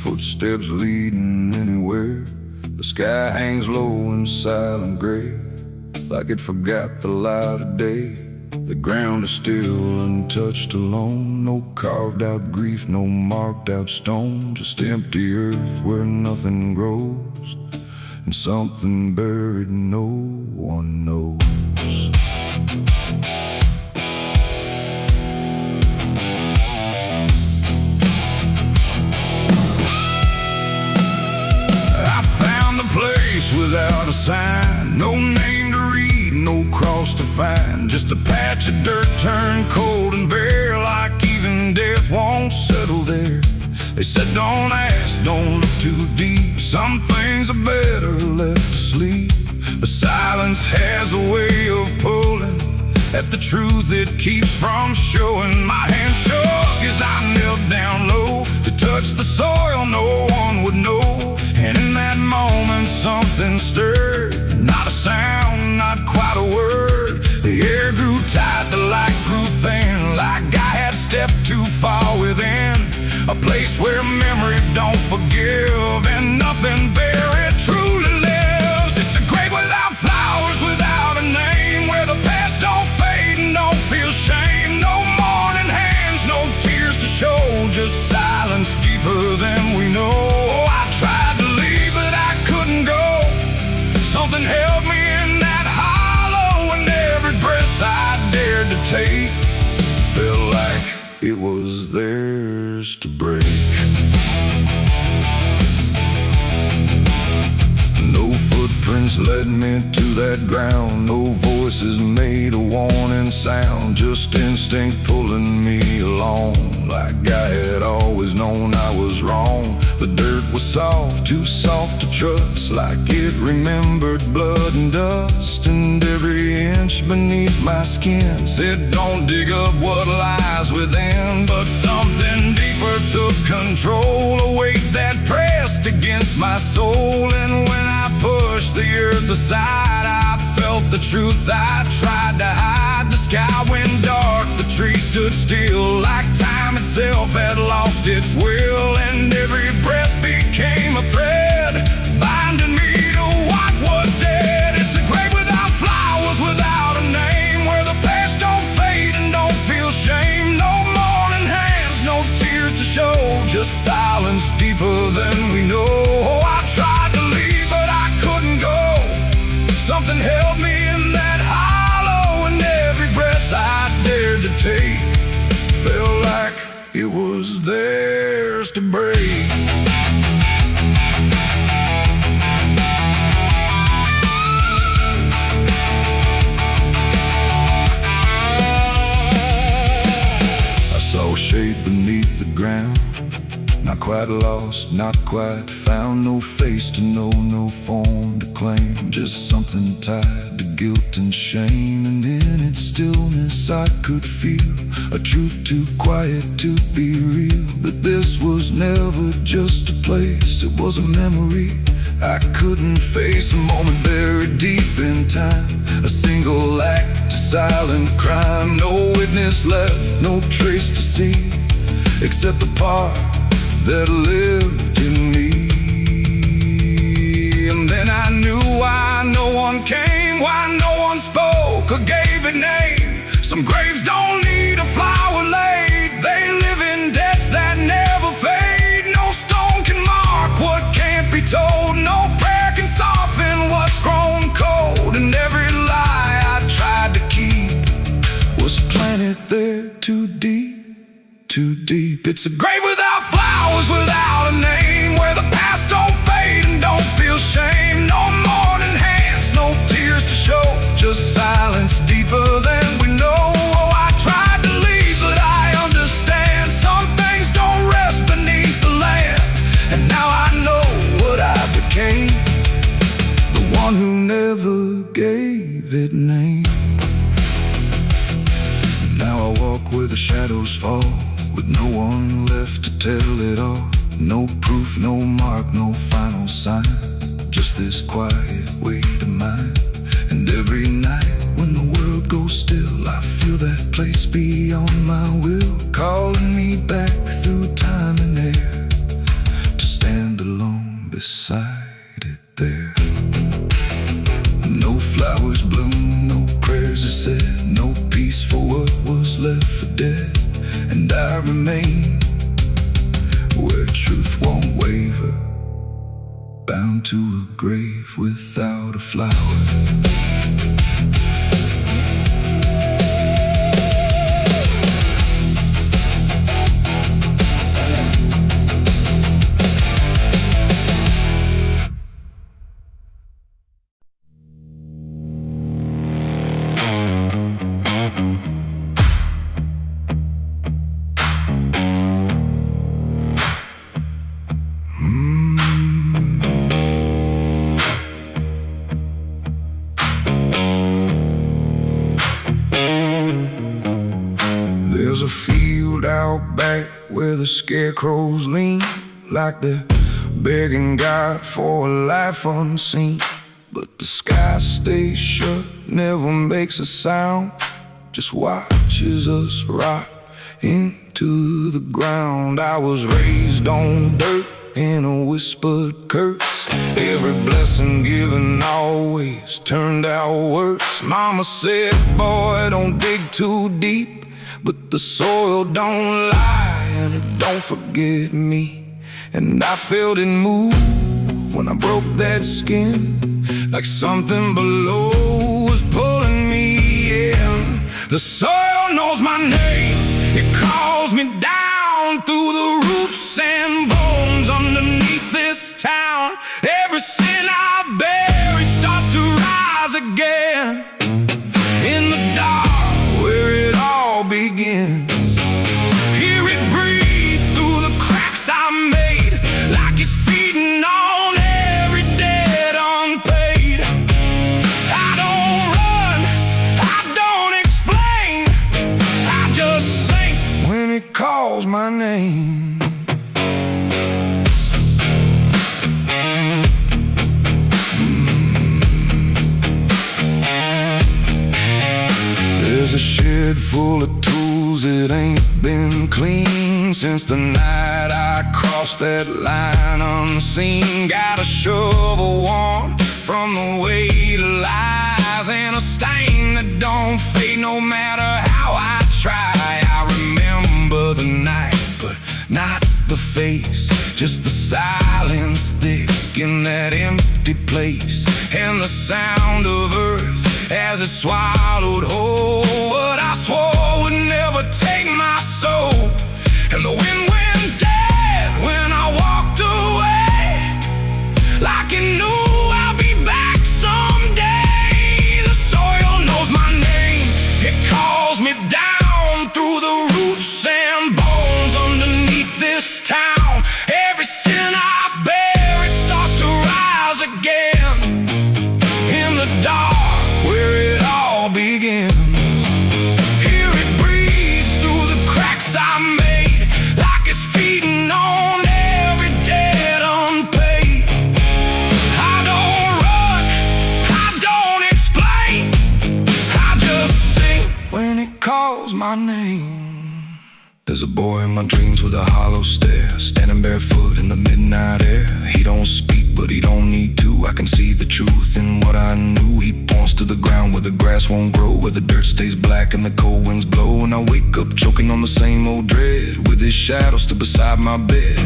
Footsteps leading anywhere. The sky hangs low in silent gray, like it forgot the light of day. The ground is still untouched alone. No carved out grief, no marked out stone. Just empty earth where nothing grows, and something buried no one knows. Without a sign, no name to read, no cross to find. Just a patch of dirt turned cold and bare, like even death won't settle there. They said don't ask, don't look too deep. Some things are better left asleep. But silence has a way of pulling at the truth it keeps from showing. My hand shook as I knelt down low to touch the soil no one would know. And in that moment something stirred, not a sound, not quite a word. The air grew tight, the light grew thin, like I had stepped too far within a place where memory don't forgive and nothing buried truly lives. It's a grave without flowers, without a name, where the past don't fade and don't feel shame. No mourning hands, no tears to show, just silence deeper than we know. I tried to leave, but I couldn't go. Something held me in that hollow, and every breath I dared to take felt like it was theirs to break. No footprints led me to that ground, no voices made a warning sound, just instinct pulling me along, like I had always known I was wrong. The dirt was soft, too soft to trust, like it remembered blood and dust. And every inch beneath my skin said don't dig up what lies within. But something deeper took control, a weight that pressed against my soul. And when I pushed the earth aside, I felt the truth I tried to hide. The sky went dark, the trees stood still, like time itself had lost its will. And every breath became a thread, binding me to what was dead. It's a grave without flowers, without a name, where the past don't fade and don't feel shame. No mourning hands, no tears to show, just silence deeper than we know. I tried to leave, but I couldn't go. Something held me in that hollow, and every breath I dared to take felt like it was theirs to break. I saw a shape beneath the ground, not quite lost, not quite found. No face to know, no form to claim, just something tied to guilt and shame. And in its stillness I could feel a truth too quiet to be real, that this was never just a place, it was a memory I couldn't face. A moment buried deep in time, a single act of silent crime. No witness left, no trace to see, except the part that lived in me. And then I knew why no one came, why no one spoke or gave a name. Some graves don't need a flower laid, they live in debts that never fade. No stone can mark what can't be told, no prayer can soften what's grown cold. And every lie I tried to keep was planted there too deep, too deep. It's a grave without flowers, without a name, where the past don't fade and don't feel shame. No mourning hands, no tears to show, just silence deeper than we know. Oh, I tried to leave, but I understand some things don't rest beneath the land. And now I know what I became, the one who never gave it name. Now I walk where the shadows fall, with no one left to tell it all. No proof, no mark, no final sign, just this quiet weight of mine. And every night when the world goes still, I feel that place beyond my will, calling me back through time and air, to stand alone beside it there. No flowers bloom, no prayers are said, no peace for what was left for dead. And I remain where truth won't waver, bound to a grave without a flower. There's a field out back where the scarecrows lean, like they're begging God for a life unseen. But the sky stays shut, never makes a sound, just watches us rot into the ground. I was raised on dirt in a whispered curse. Every blessing given always turned out worse. Mama said, boy, don't dig too deep, but the soil don't lie and it don't forget me. And I felt it move when I broke that skin, like something below was pulling me in. The soil knows my name, it calls me down through the roots and bones underneath this town. Every sin I bury starts to rise again in the dark where it all begins. Hear it breathe through the cracks I made, like it's feeding on every debt unpaid. I don't run, I don't explain, I just sink when it calls my name. There's a shed full of tools, it ain't been clean since the night I crossed that line unseen. Got a shovel worn from the weight of lies, and a stain that don't fade no matter how I try. I remember the night, but not the face, just the silence thick in that empty place, and the sound of earth as it swallowed whole what I swore would never take my soul. And the wind went dead when I walked away, like it knew I'll be back someday. The soil knows my name, it calls me down through the roots and bones underneath this town. Every sin I bear, it starts to rise again in the dark where it all begins. Hear it breathe through the cracks I made, like it's feeding on every debt unpaid. I don't run, I don't explain, I just sing when it calls my name. There's a boy in my dreams with a hollow stare, standing barefoot in the midnight air. He don't speak, but he don't need to. I can see the truth in what I knew. He points to the ground where the grass won't grow, where the dirt stays black and the cold winds blow. And I wake up choking on the same old dread, with his shadow still beside my bed.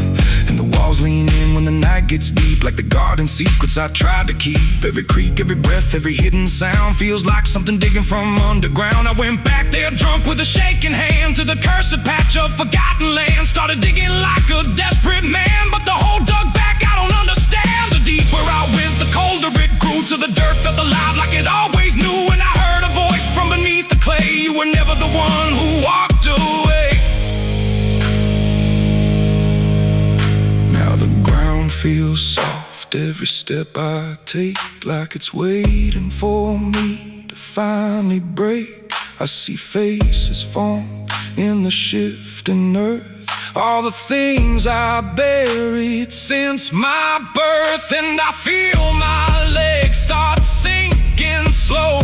And the walls lean in when the night gets deep, like the garden secrets I tried to keep. Every creak, every breath, every hidden sound feels like something digging from underground. I went back there drunk with a shaking hand to the cursed patch of forgotten land. Started digging like a desperate man, but the hole dug back, I don't understand. The deeper I went, the colder it grew, till the dirt felt alive like it always knew. And I heard a voice from beneath the clay, you were never the one who walked away. Now the ground feels soft, every step I take, like it's waiting for me to finally break. I see faces form in the shifting earth, all the things I buried since my birth. And I feel my legs start sinking slow,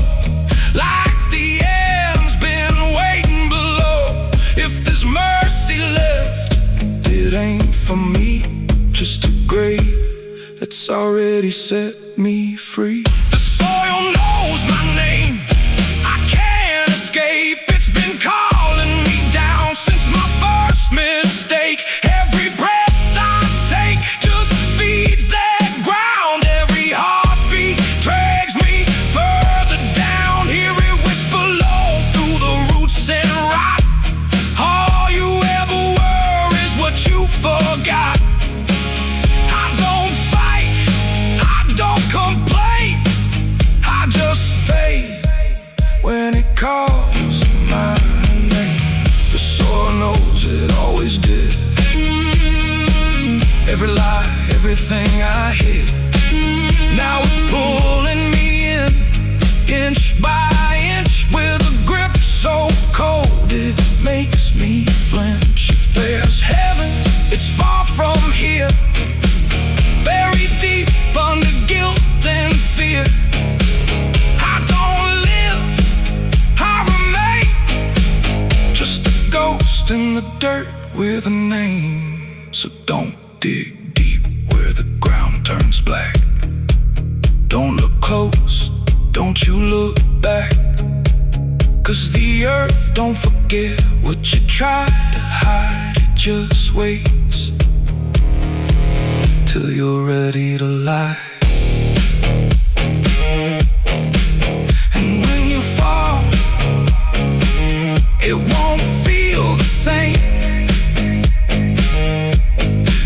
like the end's been waiting below. If there's mercy left, it ain't for me, just a grave that's already set me free. The soil knows my name, I can't escape. It's been calling me down since my first mistake. Every breath I take just feeds that ground. Every heartbeat drags me further down. Hear it whisper low through the roots and rot. All you ever were is what you forgot. I don't fight, I don't complain, I just fade when it calls my name. The soil knows it always did. Every lie, everything I hid, now it's pulling me in, inch by inch, with a grip so cold it makes me flinch. If there's heaven, it's far from here, buried deep under guilt and fear. I don't live, I remain, just a ghost in the dirt with a name. So don't dig deep where the ground turns black. Don't look close, don't you look back, 'cause the earth don't forget what you try to hide. It just waits till you're ready to lie. And when you fall, it won't feel the same.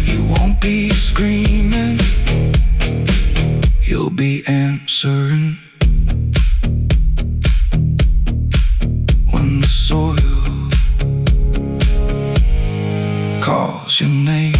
You won't be screaming, you'll be answering. When the soil calls your name.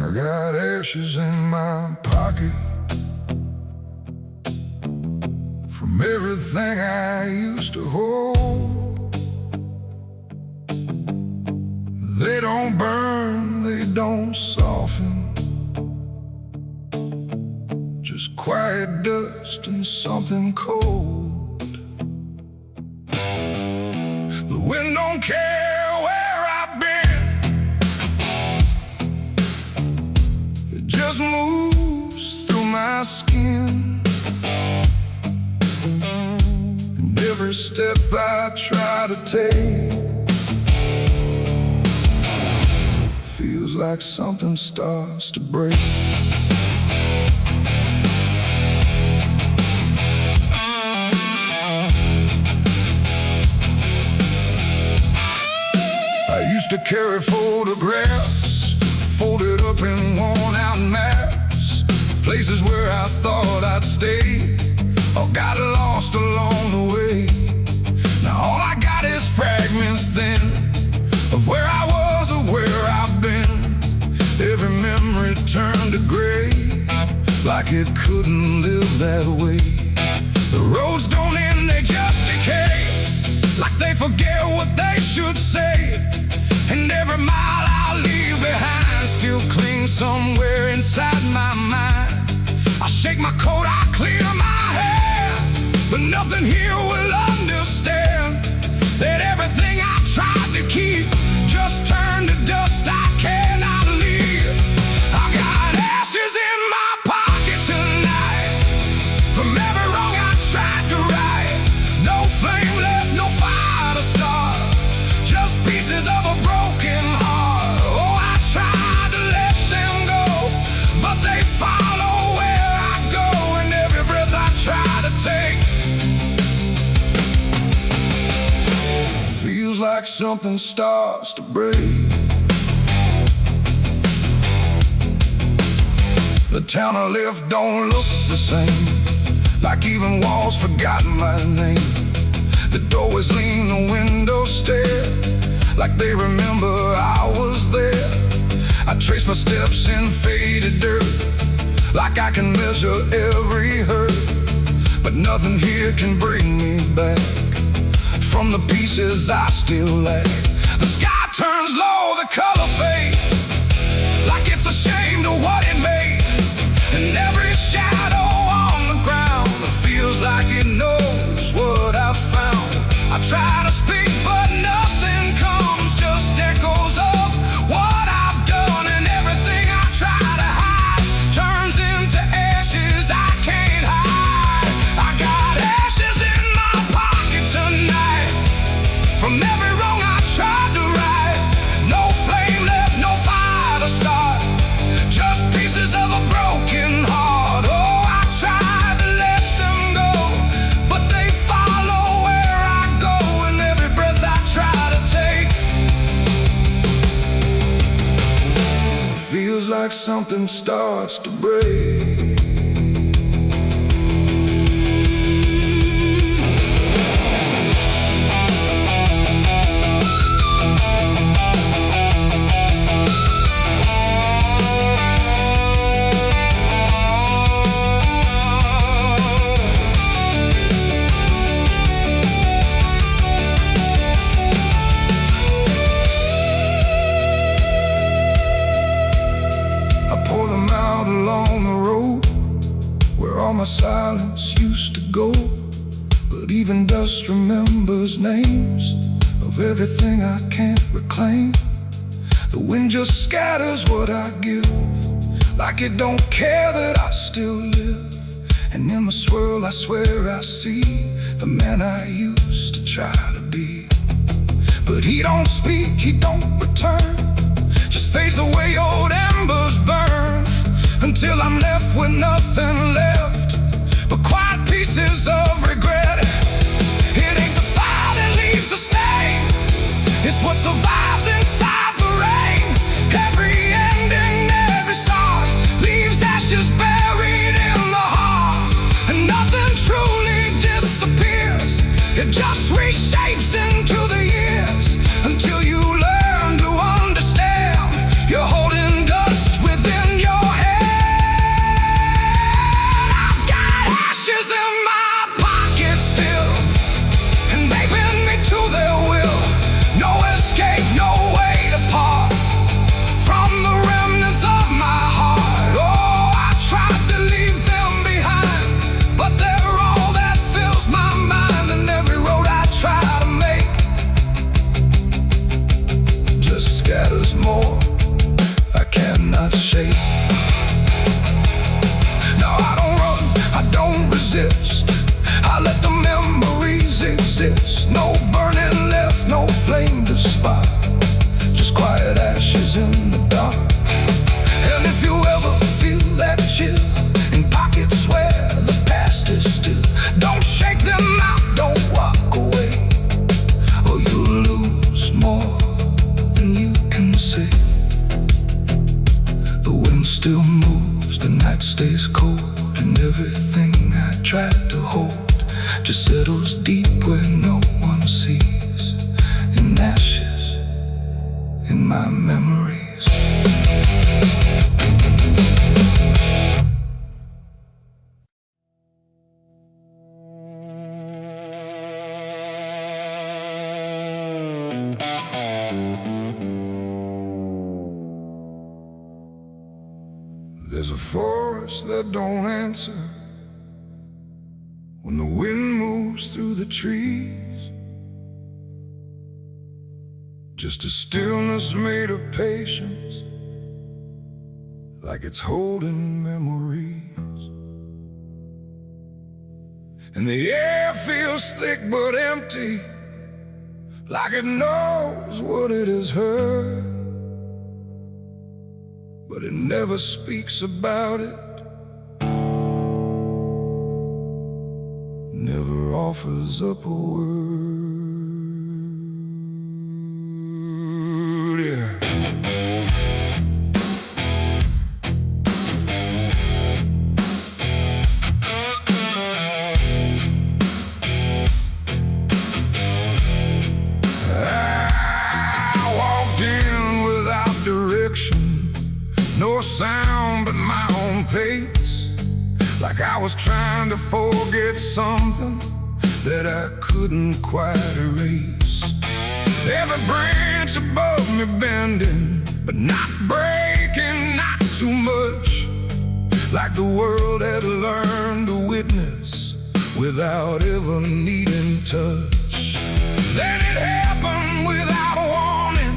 I got ashes in my pocket from everything I used to hold. They don't burn, they don't soften, just quiet dust and something cold. The wind don't care where I've been, it just moves through my skin. And every step I try to take feels like something starts to break. I used to carry photographs folded up in worn-out maps, places where I thought I'd stay, or got lost along the way. Now all I got is fragments then of where I was or where I've been. Every memory turned to gray, like it couldn't live that way. The roads don't end, they just decay, like they forget what they should say. And every mile I leave behind still clings somewhere inside my mind. I shake my coat, I clear my hair, but nothing here will understand that everything I tried to keep just turned to dust I cannot leave. I got ashes in my pocket tonight from every wrong I tried to right. No flame left, no fire to start, just pieces of a broken heart. Oh, I tried to let them go, but they follow where I go, and every breath I try to take feels like something starts to break. The town I left don't look the same, like even walls forgotten my name. The doorways lean like they remember I was there. I trace my steps in faded dirt, like I can measure every hurt. But nothing here can bring me back from the pieces I still lack. The sky turns low, the color fades, like it's ashamed of what it made. And every shadow on the ground feels like it knows what I've found. I try to speak, but nothing comes, just echoes of what I've done. And everything I try to hide turns into ashes I can't hide. I got ashes in my pocket tonight, from every wrong I tried to right. No flame left, no fire to start, just pieces of a broken heart. Oh, I tried to let them go, but they follow where I go, and every breath I try to take feels like something starts to break. Along the road where all my silence used to go, but even dust remembers names of everything I can't reclaim. The wind just scatters what I give, like it don't care that I still live. And in the swirl I swear I see the man I used to try to be. But he don't speak, he don't return, just fades the way old embers burn, until I'm left with nothing left but quiet pieces of regret. It ain't the fire that leaves the stain, it's what survives inside the rain. Every ending, every start leaves ashes buried in the heart, and nothing truly disappears, it just reshapes into the years, until you learn to understand you're holding dust within your head. In my pocket still, and they bend me to their will. No escape, no way to part from the remnants of my heart. Oh, I tried to leave them behind, but they're all that fills my mind. And every road I try to make just scatters more I cannot shake. No, I don't run, I don't resist, I let the memories exist. No burning left, no flame to spark, just quiet ashes in the dark. And if you ever feel that chill in pockets where the past is still, don't shake them out, don't walk away, or you'll lose more than you can say. The wind still moves, the night stays cold, and everything I tried to hold just settles deep where no one sees, in ashes, in my memories. There's a forest that don't answer when the wind moves through the trees, just a stillness made of patience, like it's holding memories. And the air feels thick but empty, like it knows what it has heard, but it never speaks about it, never offers up a word. Yeah. like I was trying to forget something that I couldn't quite erase. Every branch above me bending, but not breaking, not too much. Like the world had learned to witness without ever needing touch. Then it happened without a warning,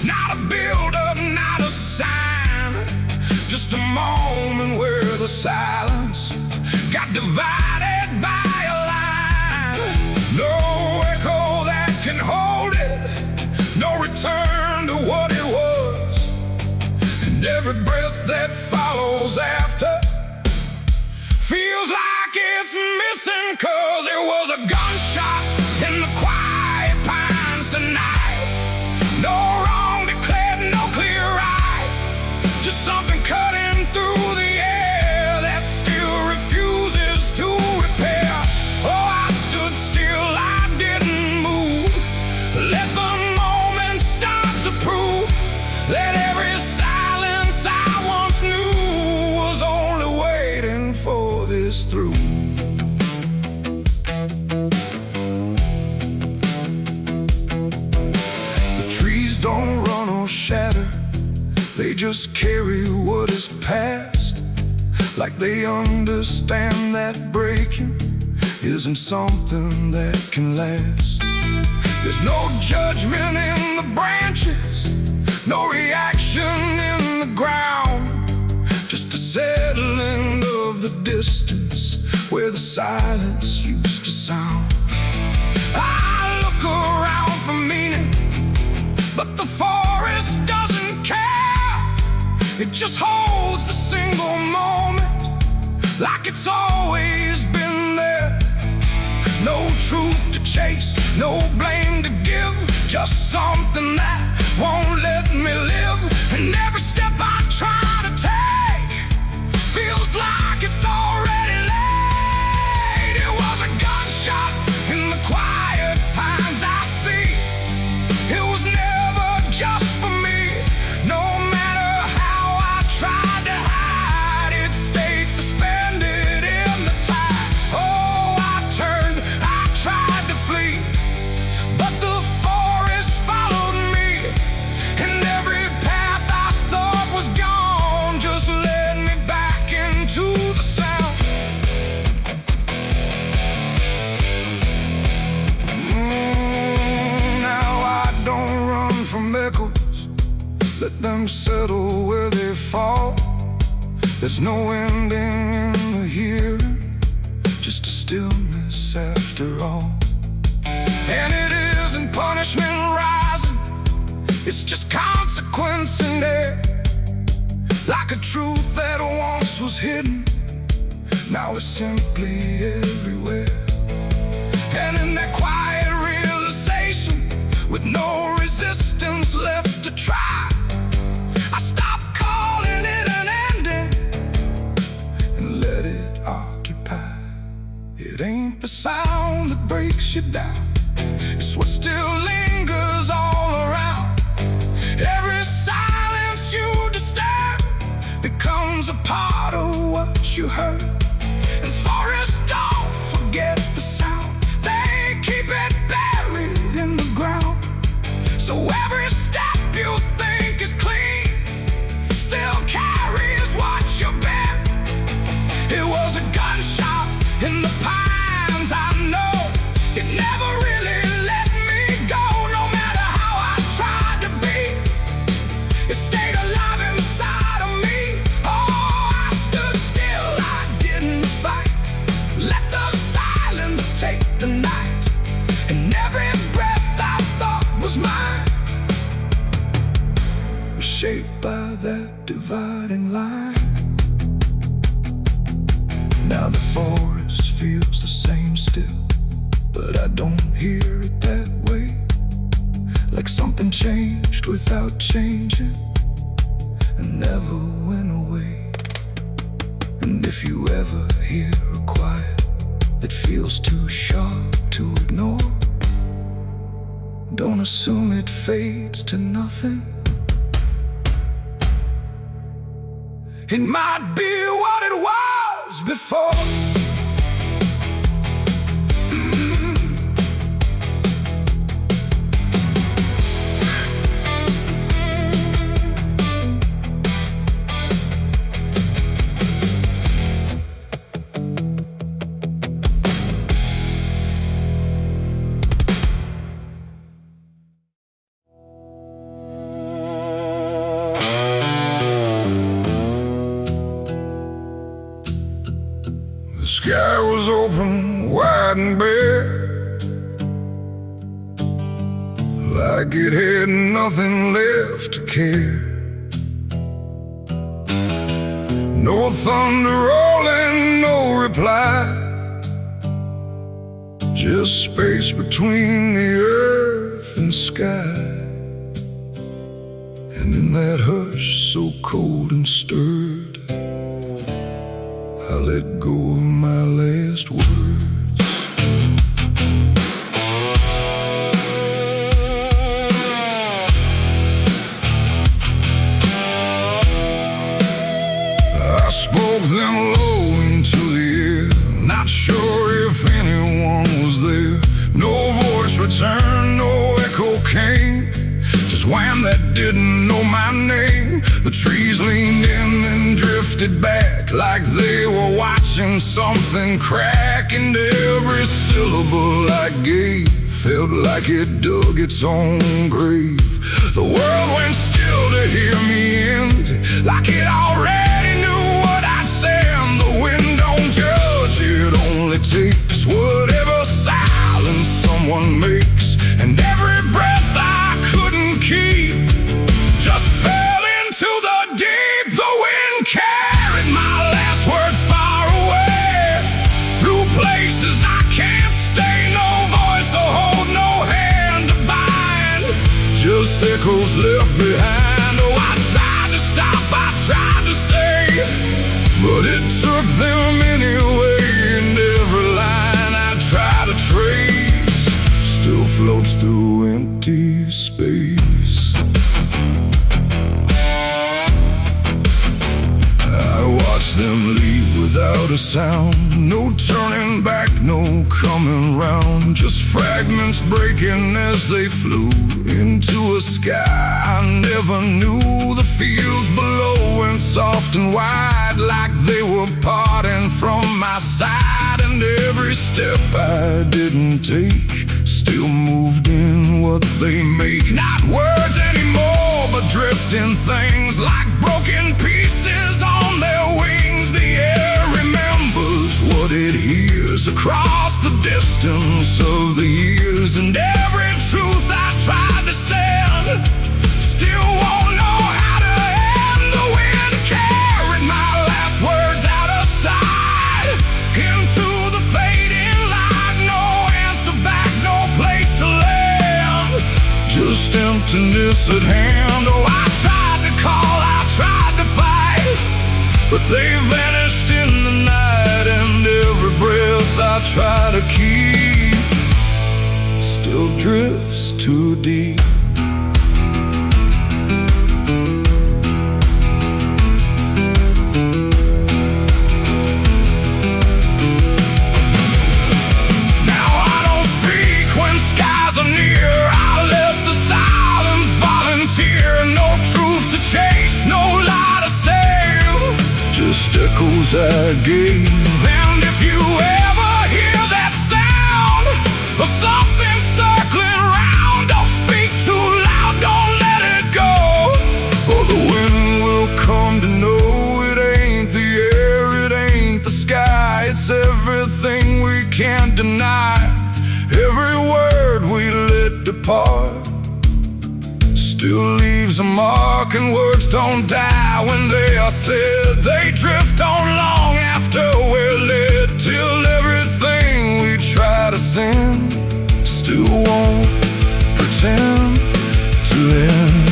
not a build-up, not a sign. Just a moment where the silence got divided by a line. No echo that can hold it, no return to what it was. And every breath that follows after feels like it's missing, 'cause it was a gunshot in the quiet pines tonight. No wrong declared, no clear right, just something cutting through the air that still refuses to repair. Oh, I stood still, I didn't move, let the moment start to prove that every silence I once knew was only waiting for this through. The trees don't run or shatter, they just carry what is past, like they understand that breaking isn't something that can last. There's no judgment in the branches, no reaction in the ground, just a settling of the distance where the silence used to sound. I look around for meaning, but the forest doesn't care. It just holds the single moment like it's always been there. No truth to chase, no blame to give, just something that won't let me live. And every step I try to take feels like it's already late. It was a gunshot in the quiet pines I see. It was never just for me. No matter how I tried to hide, it stayed suspended in the tide. Oh, I turned, I tried to flee, but the forest followed me. And every path I thought was gone just led me back into the sound. Now I don't run from echoes, let them settle where they fall. There's no ending in the hearing, just a stillness after all. And it isn't punishment rising, it's just consequence in there. Like a truth that once was hidden, now it's simply everywhere. And in that quiet realization, with no resistance left to try, I stopped calling it an ending and let it occupy. It ain't the sound that breaks you down, it's what still lingers all around. Every silence you disturb becomes a part of what you heard. And forests don't forget the sound, they keep it buried in the ground. So every step you think is clean still carries what you bear. It was a gunshot in the pines, I know. It never really let me go, no matter how I tried to be. It stayed alive inside of me. Oh, I stood still, I didn't fight. Let the silence take the night. And every breath I thought was mine was shaped by that dividing line. Now the forest feels the same still, but I don't hear it that way. Like something changed without changing and never went away. And if you ever hear a quiet that feels too sharp to ignore, don't assume it fades to nothing. It might be what it was lives before. The sky was open, wide and bare, like it had nothing left to care. No thunder rolling, no reply, just space between the earth and sky. And in that hush so cold and stirred, I let go of my last words. I spoke them low into the air, not sure if anyone was there. No voice returned, no echo came, just wham that didn't know my name. The trees leaned in and drifted back like they were watching something crack, and every syllable I gave felt like it dug its own grave. The world went still to hear me end, like it already knew what I'd say. And the wind don't judge, it only takes whatever silence someone makes. And every breath I couldn't keep just fell into the deep. The wind carried my last words far away, through places I can't stay. No voice to hold, no hand to bind, just echoes left behind. Oh, I tried to stop, I tried to stay, but it took them anyway. And every line I try to trace still floats through empty space. I watched them leave without a sound, no turning back, no coming round, just fragments breaking as they flew into a sky I never knew. The fields below went soft and wide, like they were parting from my side. And every step I didn't take still moved in what they make. Not words anymore, but drifting things, like broken pieces on their wings. The air remembers what it hears across the distance of the years. And every truth I tried to send still won't know how to end. The wind carried my last words out of sight, into the fading light. No answer back, no place to land, just emptiness at hand. Oh, I tried to call, I tried to fight, but they vanished in the night. And every breath I try to keep still drifts too deep. Now I don't speak when skies are near, I let the silence volunteer. No truth to chase, no lie to save, just echoes I gave. And if you ever hear that sound of something circling round, don't speak too loud, don't let it go, or the wind will come to know it ain't the air, it ain't the sky, it's everything we can't deny. Every word we let depart still leaves a mark, and words don't die when they are said. They drift on long after we're lit, till everything we try to send still won't pretend to end.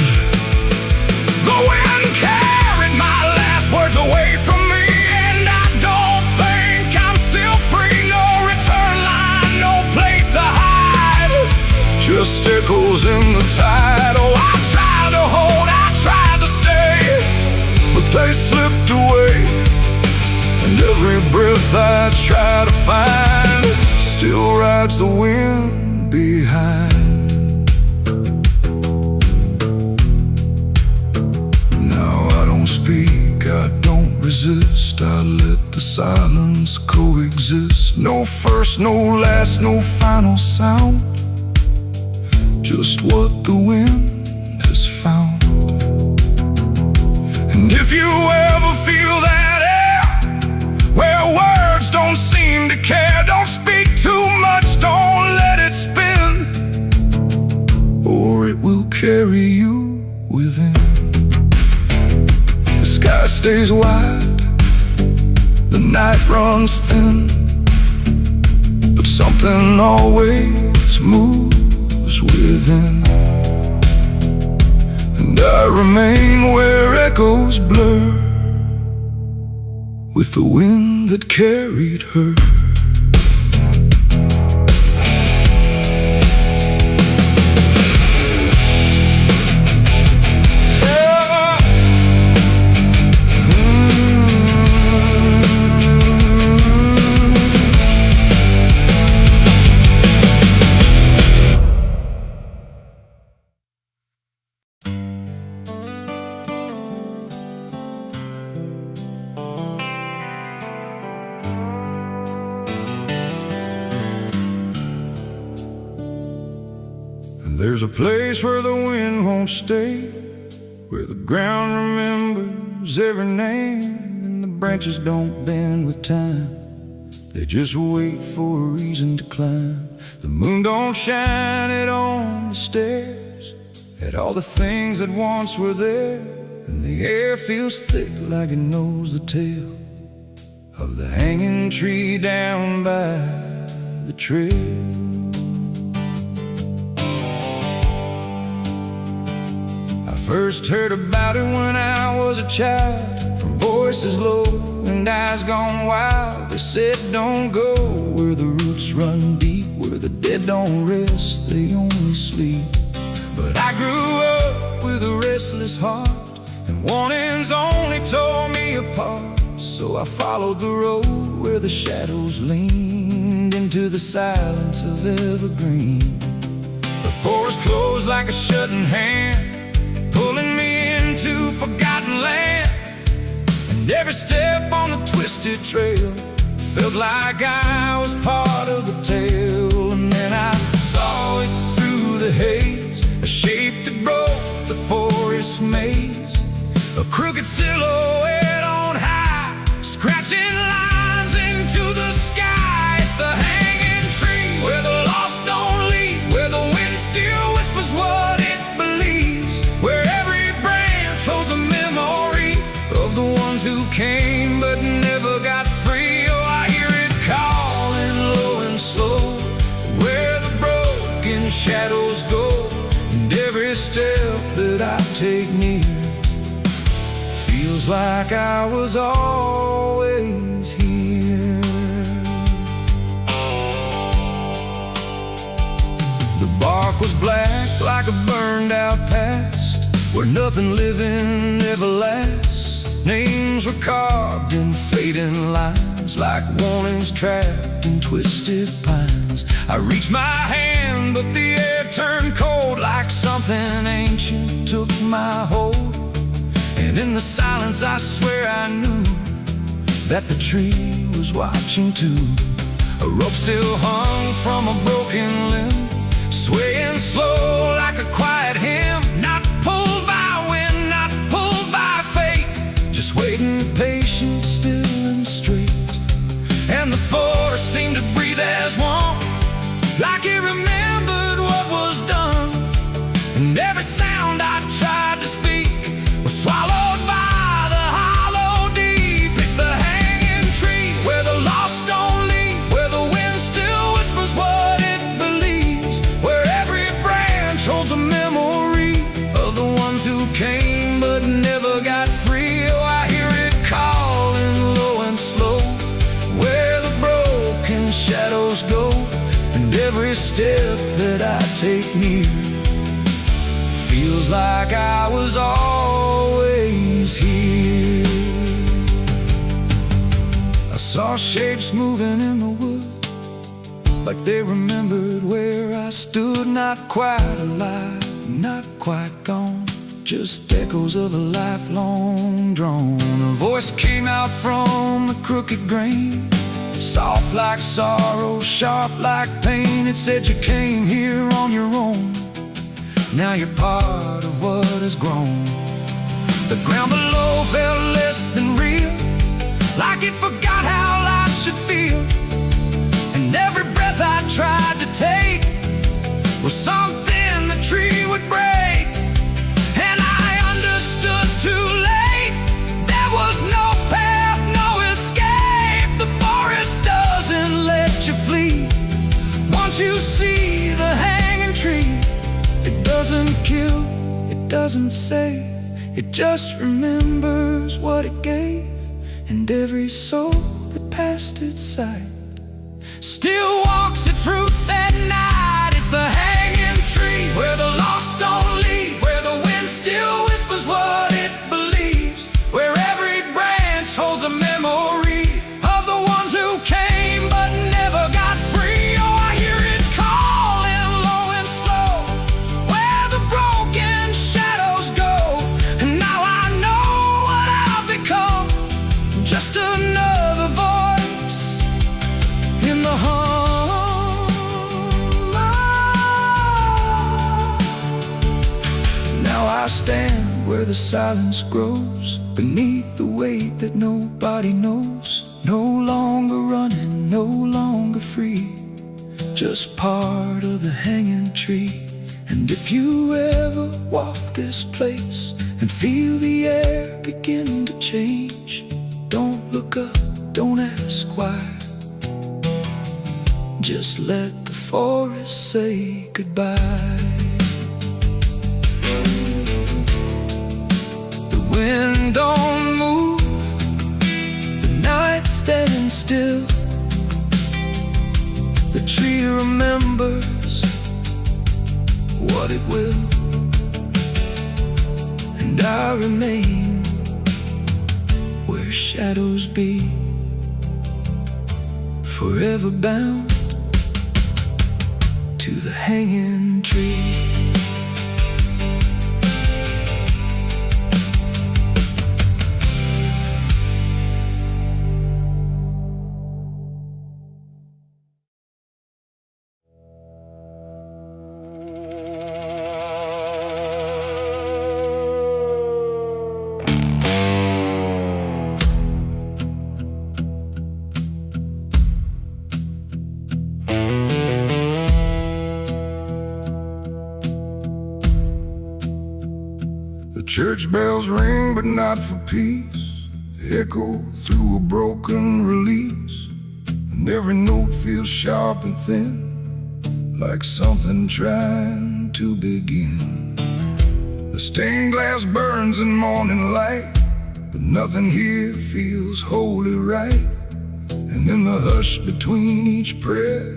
The wind carried my last words away from me, and I don't think I'm still free. No return line, no place to hide, just echoes in the tide. Oh, I tried to hold, I tried to stay, but they slipped away. And every breath I try to find still rides the wind behind. Now I don't speak, I don't resist, I let the silence coexist. No first, no last, no final sound, just what the wind has found. And if you ever feel that air where words don't seem to care, don't speak too much, don't let it spin, or it will carry you within. The sky stays wide, the night runs thin, but something always moves within. And I remain where echoes blur with the wind that carried her. There's a place where the wind won't stay, where the ground remembers every name, and the branches don't bend with time, they just wait for a reason to climb. The moon don't shine it on the stairs, at all the things that once were there, and the air feels thick like it knows the tale of the hanging tree down by the trail. First heard about it when I was a child, from voices low and eyes gone wild. They said don't go where the roots run deep, where the dead don't rest, they only sleep. But I grew up with a restless heart, and warnings only tore me apart. So I followed the road where the shadows leaned into the silence of evergreen. The forest closed like a shutting hand, pulling me into forgotten land, and every step on the twisted trail felt like I was part of the tale. And then I saw it through the haze, a shape that broke the forest maze, a crooked silhouette on high, scratching lines into the sky. It's the hanging tree where the lost don't leave, where the wind still whispers what it believes, where every branch holds a memory of the ones who came but never got free. Oh, I hear it calling low and slow, where the broken shadows go, and every step that I take near feels like I was always here. The bark was black like a burned out past, where nothing living ever lasts. Names were carved in fading lines, like warnings trapped in twisted pines. I reached my hand, but the air turned cold, like something ancient took my hold. And in the silence I swear I knew that the tree was watching too. A rope still hung from a broken limb, swaying slow like a quiet hymn, not pulled by wind, not pulled by fate, just waiting patient, still and straight. And the forest seemed to breathe as one, like it remembered what was done, and every sound I tried to speak was swallowed by the hollow deep. It's the hanging tree where the lost don't leave, where the wind still whispers what it believes, where every branch holds a memory of the ones who came but never got free. Oh, I hear it calling low and slow, where the broken shadows go, and every step that I take near feels like I was always here. I Saw shapes moving in the wood, like they remembered where I stood. Not quite alive, not quite gone, just echoes of a lifelong drone. A voice came out from the crooked grain, soft like sorrow, sharp like pain. It said, you came here on your own, now you're part of what has grown. The ground below felt less than real, like it forgot how life should feel. And every breath I tried to take was something the tree would break. And I understood too late, there was no path, no escape. The forest doesn't let you flee. Once you see the hanging tree, it doesn't kill, it doesn't save, it just remembers what it gave. And every soul that passed its sight still walks its roots at night. It's the hanging tree, where the lost don't leave, where the wind still whispers what it believes, where every branch holds a memory of the ones who came but never got free. Oh, I hear it calling low and slow, where the broken shadows go. And now I know what I've become, just another voice in the hum. Now I stand where the silence grows, beneath the weight that nobody knows. No longer running, no longer free, just part of the hanging tree. And if you ever walk this place and feel the air begin to change, don't look up, don't ask why, just let the forest say goodbye. The wind don't move, the night stands still, the tree remembers what it will. And I remain where shadows be, forever bound to the hanging tree. Church bells ring, but not for peace. They echo through a broken release, and every note feels sharp and thin, like something trying to begin. The stained glass burns in morning light, but nothing here feels wholly right. And in the hush between each prayer,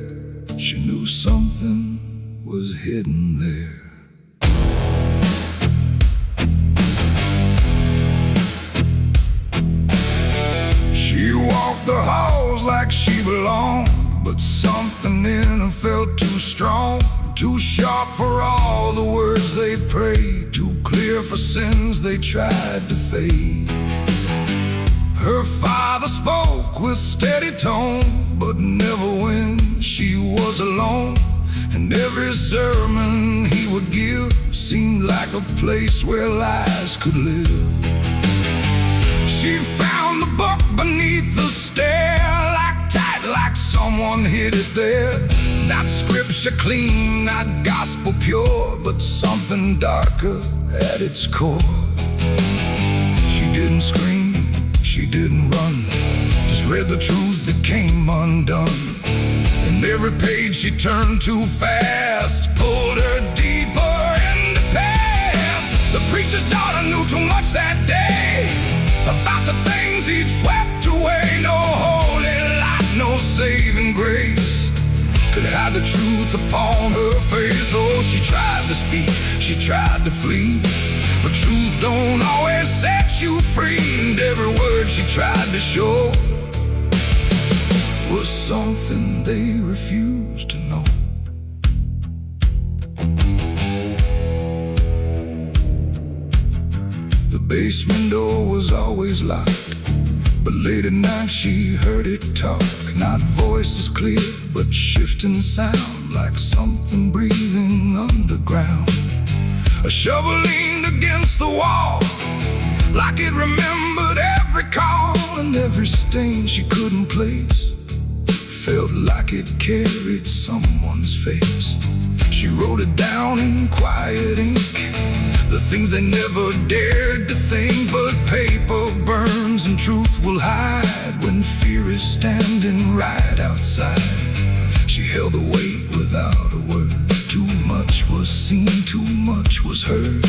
she knew something was hidden there. She walked the halls like she belonged, but something in her felt too strong, too sharp for all the words they prayed, too clear for sins they tried to fade. Her father spoke with steady tone, but never when she was alone. And every sermon he would give seemed like a place where lies could live. She found the book beneath the stair, like tight, like someone hid it there. Not scripture clean, not gospel pure, but something darker at its core. She didn't scream, she didn't run, just read the truth that came undone. And every page she turned too fast pulled her deeper into past. The preacher's daughter knew too much that day about the things he'd swept away. No holy light, no saving grace could hide the truth upon her face. Oh, she tried to speak, she tried to flee, but truth don't always set you free. And every word she tried to show was something they refused to know. The basement door was always locked, but late at night she heard it talk. Not voices clear, but shifting sound, like something breathing underground. A shovel leaned against the wall, like it remembered every call, and every stain she couldn't place felt like it carried someone's face. She wrote it down in quiet ink, the things they never dared to think. But paper burns and truth will hide when fear is standing right outside. She held the weight without a word. Too much was seen, too much was heard,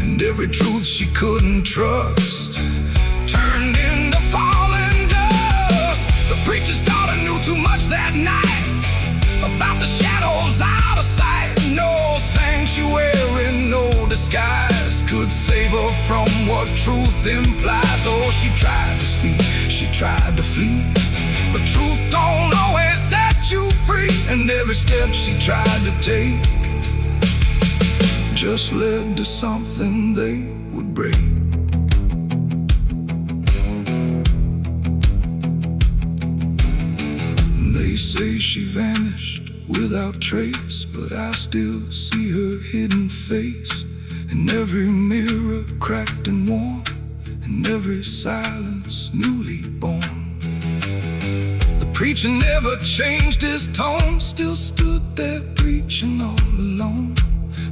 and every truth she couldn't trust turned into falling dust. The preacher's daughter knew too much that night about the shadows out of sight. No sanctuary, no disguise could save her from what truth implies. Oh, she tried to speak, she tried to flee, but truth don't always set you free. And every step she tried to take just led to something they would break. They say she vanished without trace, but I still see her hidden face in every mirror cracked and worn, in every silence newly born. The preacher never changed his tone, still stood there preaching all alone.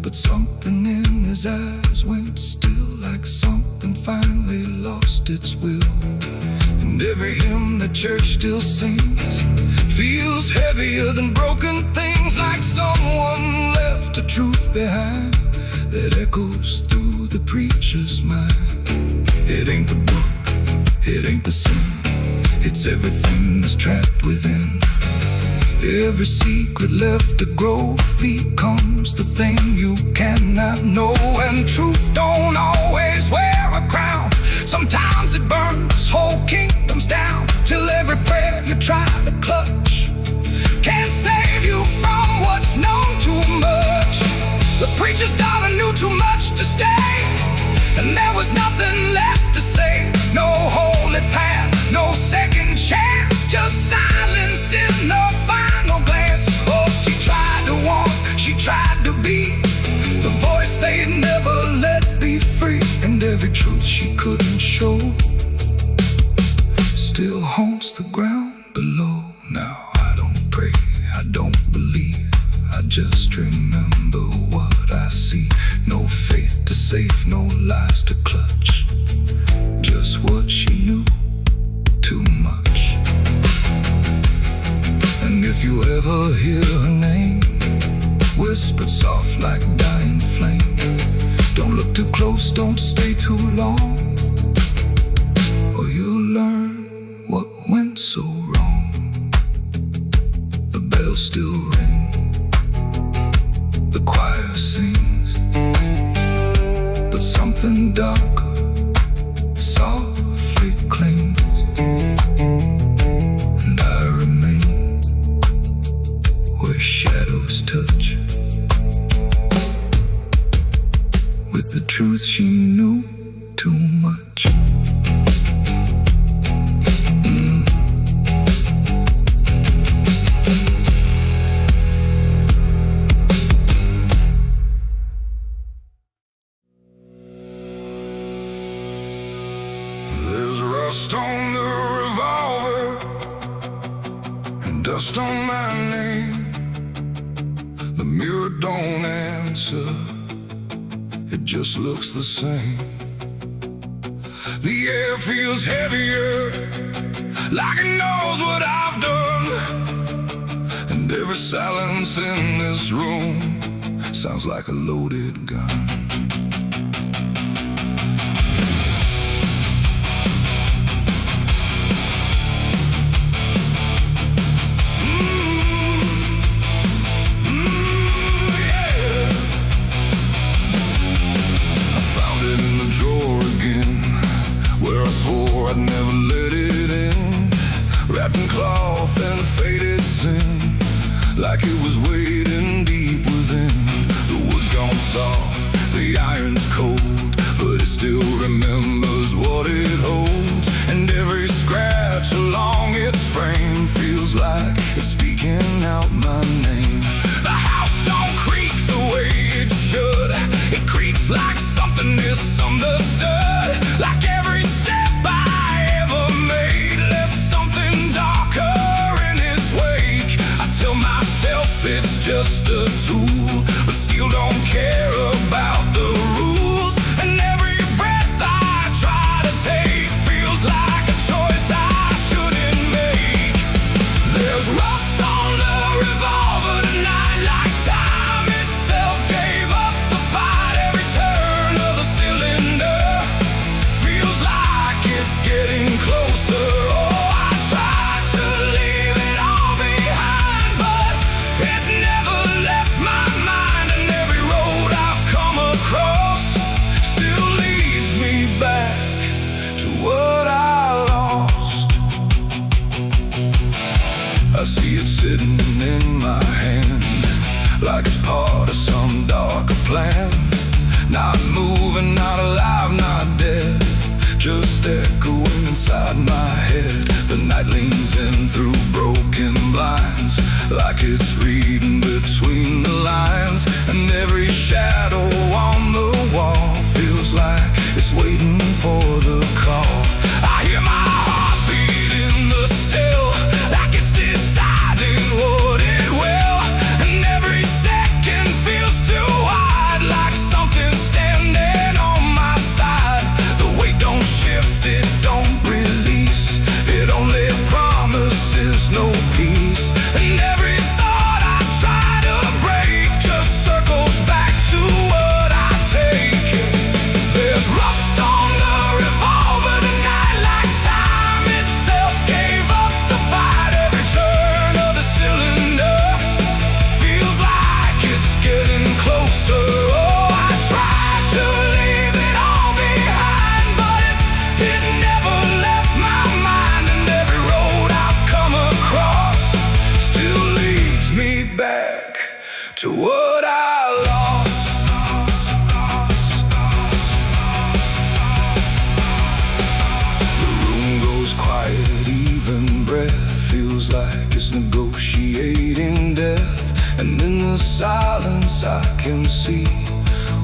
But something in his eyes went still, like something finally lost its will. And every hymn the church still sings feels heavier than broken things, like someone left a truth behind that echoes through the preacher's mind. It ain't the book, it ain't the sin, it's everything that's trapped within. Every secret left to grow becomes the thing you cannot know. And truth don't always wear a crown, sometimes it burns whole kingdoms down, till every prayer you try to clutch can't save you from what's known too much. The preacher's daughter knew too much to stay, and there was nothing left to say. No holy path, no second chance, just silence in the final glance. Oh, she tried to walk, she tried to be the voice they'd never let be free. And every truth she couldn't show still haunts the ground below. Now I don't pray, I don't believe, I just remember what I see. No faith to save, no lies to clutch, just what she knew, too much. And if you ever hear her name whispered soft like dying flame, don't look too close, don't stay too long, or you'll learn what went so wrong. The bells still ring, the choir sings, but something darker softly clings, and I remain where shadows touch with the truth she knew too much. There's rust on the revolver and dust on my name. The mirror don't answer, it just looks the same. The air feels heavier, like it knows what I've done. And every silence in this room sounds like a loaded gun. I'd never let it in, wrapped in cloth understood. Like every step I ever made left something darker in its wake. I tell myself it's just a tool, but still don't care about the rules. And every breath I try to take feels like a choice I shouldn't make. There's rust on the revolver tonight, like time itself gave up the fight. Every turn of the cylinder feels like it's getting closer. Oh, I tried to leave it all behind, but it never left my mind. And every road I've come across still leads me back to what I lost. I see it sitting in my hand, like it's part of some darker plan. Not moving, not alive, not dead, just echoing inside my head. The night leans in through broken blinds, like it's reading between the lines. And every shadow on the wall feels like it's waiting for the call. I hear my heartbeat in the still, like it's deciding what it will. And every second feels too wide, like something's standing on my side. The weight don't shift, it don't release, it only promises no peace. And every thought I try to break just circles back to what I take. There's rust on the revolver tonight, like time itself gave up the fight. Every turn of the cylinder feels like it's getting closer. Oh, I tried to leave it all behind, but it never left my mind. And every road I've come across still leads me back to what I lost. The room goes quiet, even breath feels like it's negotiating death. And in the silence I can see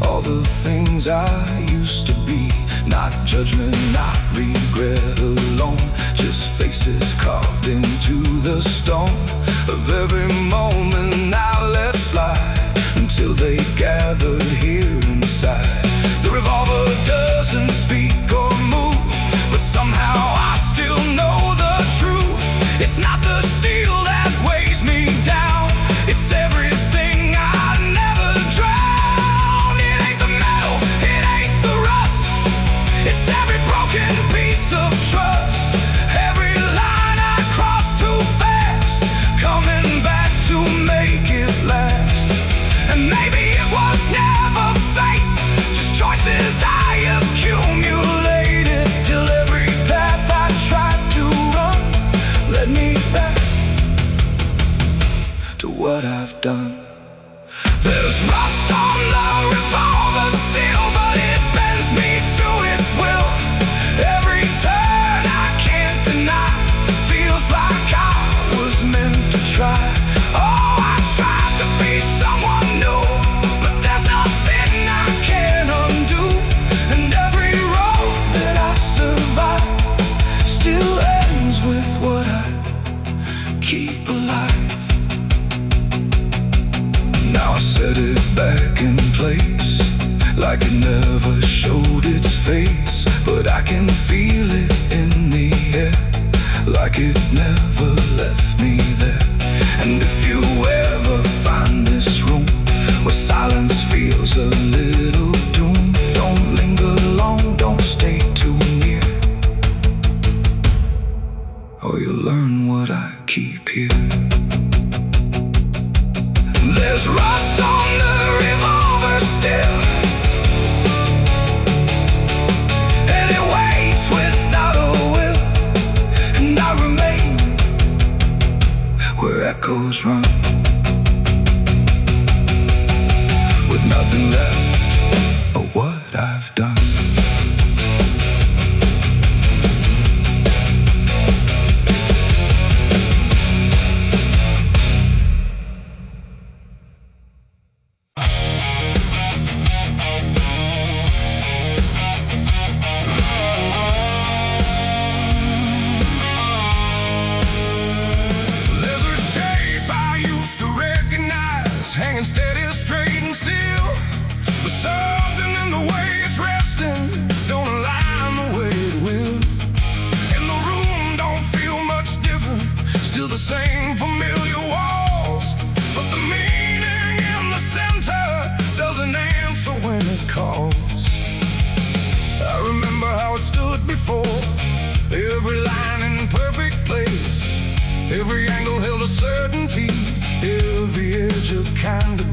all the things I used to be. Not judgment, not regret alone, just faces carved into the stone of every moment I let slide, until they gathered here inside. The revolver doesn't speak or move, but somehow I still know the truth. It's not the steel that weighs me down, it's everything I never drown. It ain't the metal, it ain't the rust, it's every broken piece of trust. Every line I cross too fast, coming back to make it last. And maybe it was never fate, just choices I accumulated, till every path I tried to run led me back to what I've done. There's rust on the revolver still, but it bends me to its will. Every turn I can't deny feels like I was meant to try. Oh, I tried to be someone new, but there's nothing I can undo. And every road that I survive still ends with what I keep alive. Now I set it back in place, like it never showed its face. But I can feel it in the air, like it never left me there. And if you ever find this room where silence feels a little doom, don't linger long, don't stay too near, or you'll learn what I keep here. There's rust on the revolver still, and it waits without a will. And I remain where echoes run, with nothing left of what I've done.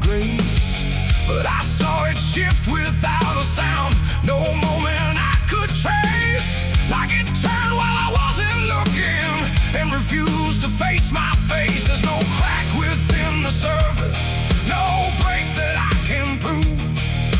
grace. But I saw it shift without a sound, no moment I could trace. Like it turned while I wasn't looking and refused to face my face. There's no crack within the surface, no break that I can prove.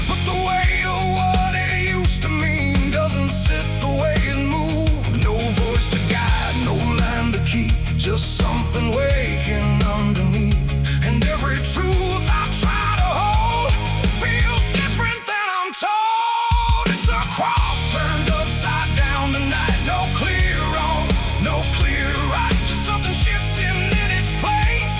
But the weight of what it used to mean doesn't sit the way it moved. No voice to guide, no line to keep, just something waking underneath. And every truth I try to hold feels different than I'm told. It's a cross turned upside down tonight. No clear wrong, no clear right, just something shifting in its place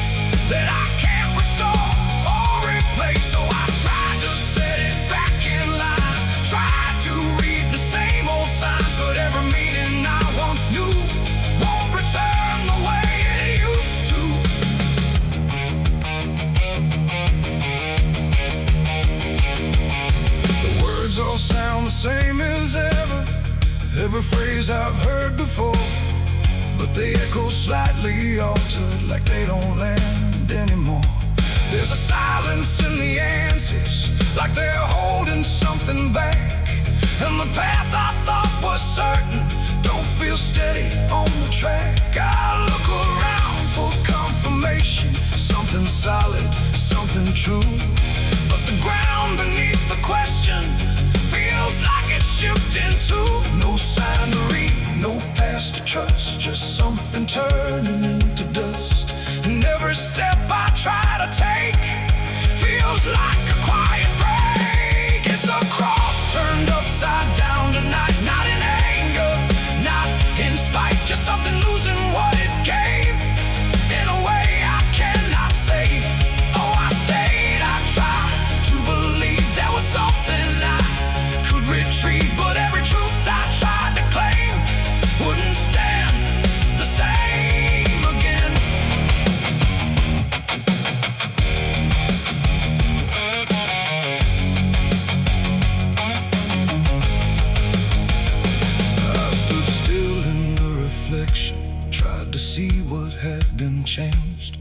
that I can't restore or replace. So I tried to set it back in line, tried to read the same old signs, but every meaning I once knew won't return the way it used to. The words all sound the same as ever, every phrase I've heard before, but they echo slightly altered, like they don't land anymore. There's a silence in the answers, like they're holding something back. And the path I thought was certain don't feel steady on the track. I look around for confirmation, something solid, something true. But the ground beneath the question feels like it's shifting too. No sign to read, no past to trust, just something turning into dust. And every step I try to take feels like a quiet break. It's a cross turned upside down tonight, not in anger, not in spite, just something losing what it gave in a way I cannot save. Oh, I stayed, I tried to believe there was something I could retrieve, but every truth I tried to claim wouldn't stand the same again. I stood still in the reflection, tried to see what had been changed,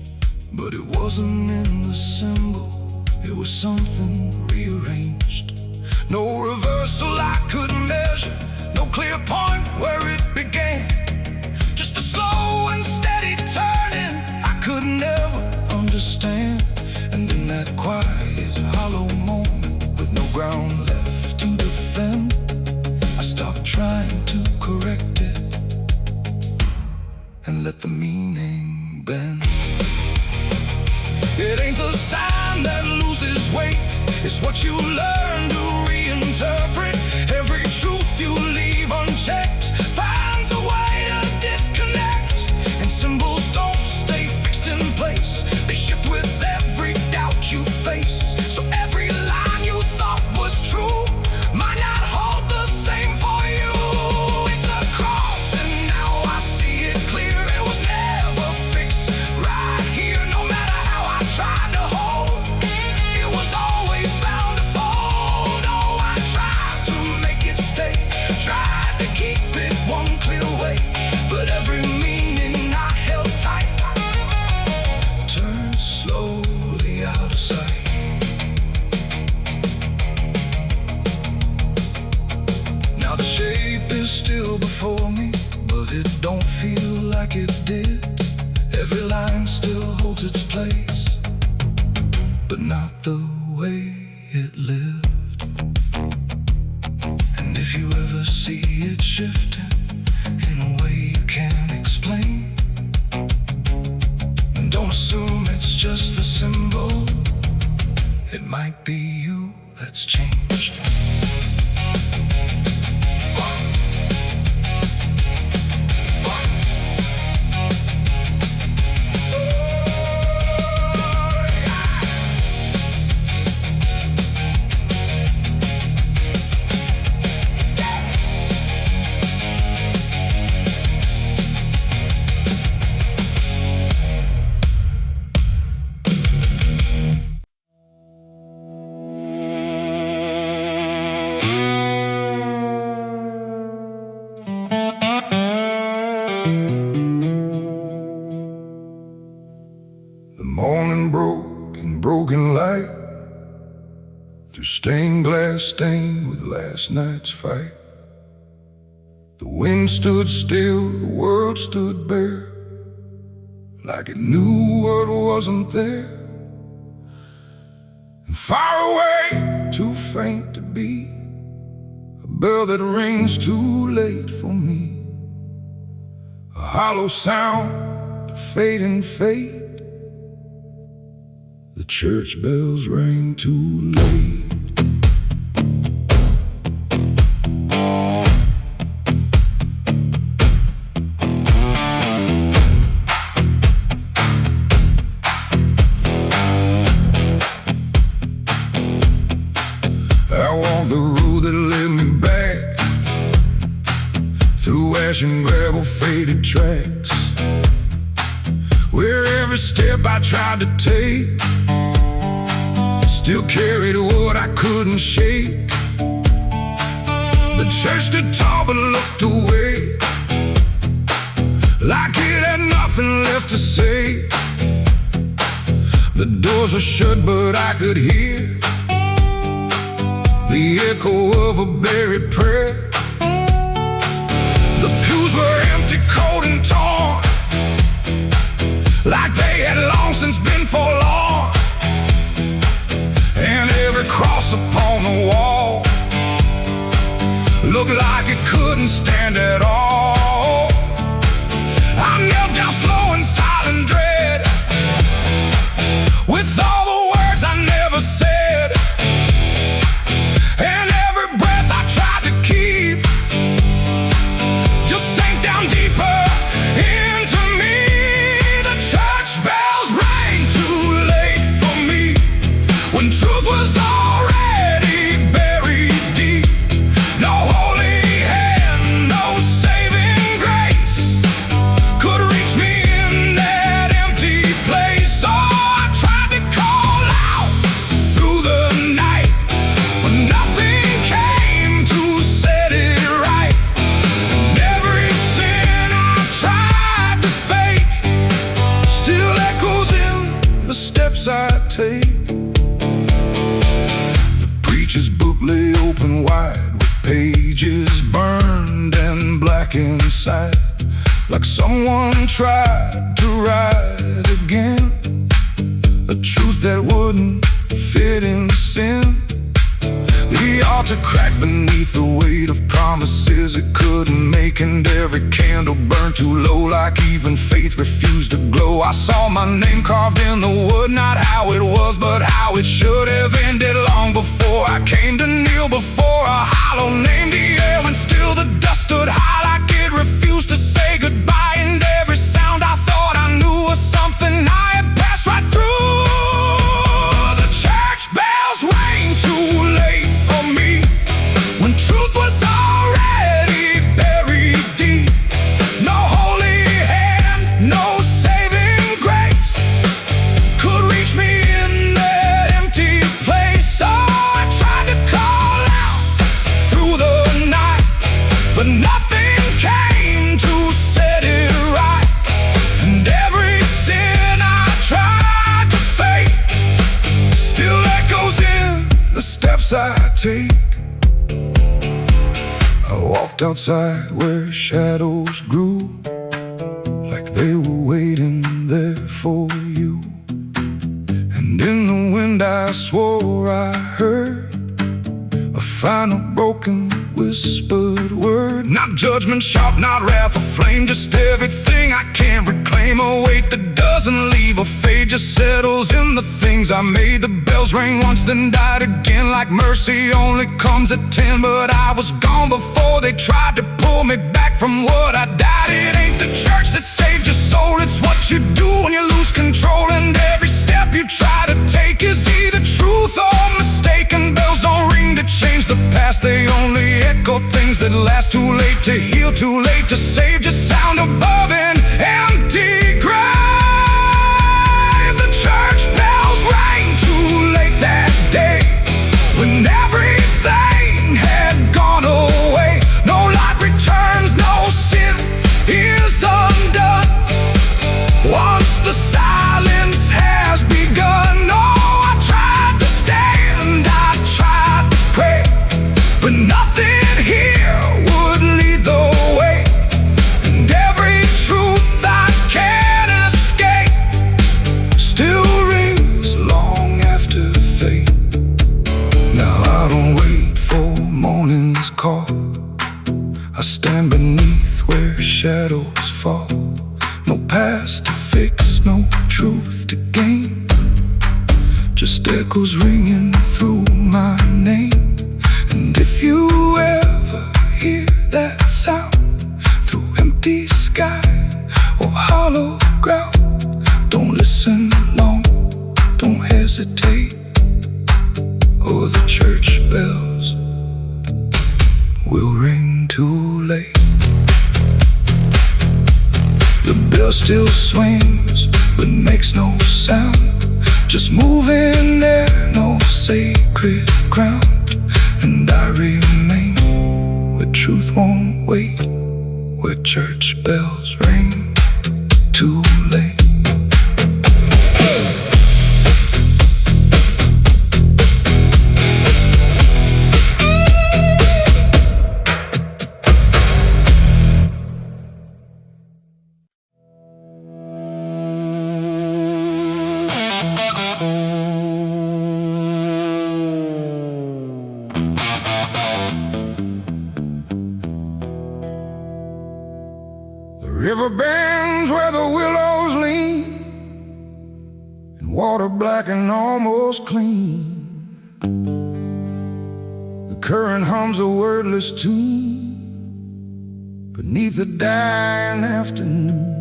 but it wasn't in the symbol, it was something rearranged. No reversal I could measure, no clear point where it began, just a slow and steady turning I could never understand. And in that quiet, hollow moment, with no ground left to defend, I stopped trying to correct it and let the meaning bend. It ain't the sign that loses weight, it's what you learn to reinterpret. Every truth you leave unchecked finds a way to disconnect. And symbols don't stay fixed in place, they shift with every doubt you face. So every line you thought was true might not hold the same for you. It's a cross and now I see it clear, it was never fixed right here. No matter how I tried to hold, it was always bound to fold. Oh, I tried to make it stay, tried to keep it one clear way, but every meaning I held tight turned slowly out of sight. Now the shape is still before me, but it don't feel like it did. Every line still holds its place, but not the way it lived. And if you ever see it shifting in a way you can't explain, don't assume it's just the symbol, it might be you that's changed. through stained glass stained with last night's fight. The wind stood still, the world stood bare, like it knew what wasn't there. And far away, too faint to be, a bell that rings too late for me, a hollow sound of fading fate. The church bells rang too late. I walked the road that led me back, through ash and gravel faded tracks, where every step I tried to take still carried what I couldn't shake. The church stood tall but looked away, like it had nothing left to say. The doors were shut but I could hear the echo of a buried prayer. The pews were empty, cold and torn, like they had long since been forlorn. And every cross upon the wall looked like it couldn't stand at all. I knelt down slow in silent dread, with all the words I never said. And every breath I tried to keep just sank down deeper into me. The church bells rang too late for me, when truth was already buried deep. No holy hand, no saving grace could reach me in that empty place. Oh, I tried to call out through the night, but nothing came to set it right. And every sin I tried to fake still echoes in the steps I take. The preacher's book lay open wide, with pages burned and black inside, like someone tried to write again a truth that wouldn't fit in sin. The altar cracked beneath the weight of promises it couldn't make, and every candle burned too low, like even faith refused to glow. I saw my name carved in the wood, not how it was, but how it should have ended long before I came to kneel before a hollow named the air. And still the dust stood high, like it refused to say goodbye. And every sound I thought I knew was something I had passed right through. The church bells rang too late for me, when truth was already buried deep. No holy hand, no saving grace could reach me in that empty place. Oh, I tried to call out through the night, but nothing came to set it right. And every sin I tried to fake still echoes in the steps I take. I walked outside where shadows grew, like they were waiting there for you. And in the wind I swore I heard a final broken whispered word. Not judgment sharp, not wrath or flame, just everything I can't reclaim. A weight that doesn't leave a fade, just settles in the things I made. The bells rang once then died again, like mercy only comes at 10. But I was gone before they tried to pull me back from what I died. It ain't the church that saved your soul, it's what you do when you lose control. And every step you try to take is either truth or mistaken. Bells don't ring to change the past, they only echo things that last. Too late to heal, too late to save, just sound above an empty grave. The church bells rang too late that day, when everything had gone away. No light returns, no sin is undone once the silence has begun. Oh, I tried to stand, I tried I stand beneath where shadows fall. No past to fix, no truth to gain. Just echoes ringing through my name. And if you ever hear that sound through empty sky or hollow ground, don't listen long, don't hesitate, or the church bells will ring too late. The bell still swings but makes no sound, just moving there, no sacred ground. And I remain where truth won't wait, where church bells ring too late. River bends where the willows lean, and water black and almost clean. The current hums a wordless tune beneath the dying afternoon.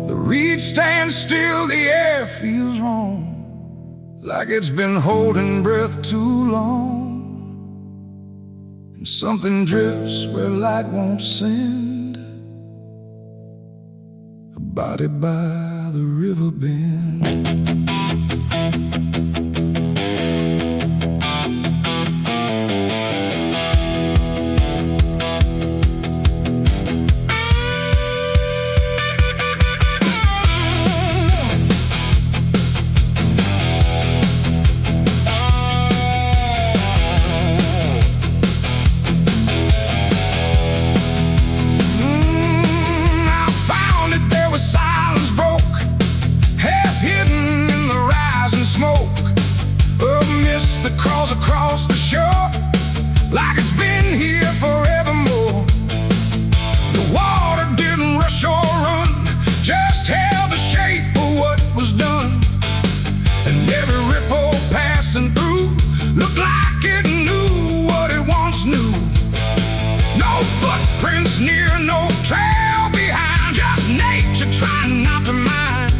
The reed stands still, the air feels wrong, like it's been holding breath too long. And something drifts where light won't send, a body by the river bend. Across the shore, like it's been here forevermore. The water didn't rush or run, just held the shape of what was done. And every ripple passing through looked like it knew what it once knew. No footprints near, no trail behind, just nature trying not to mind.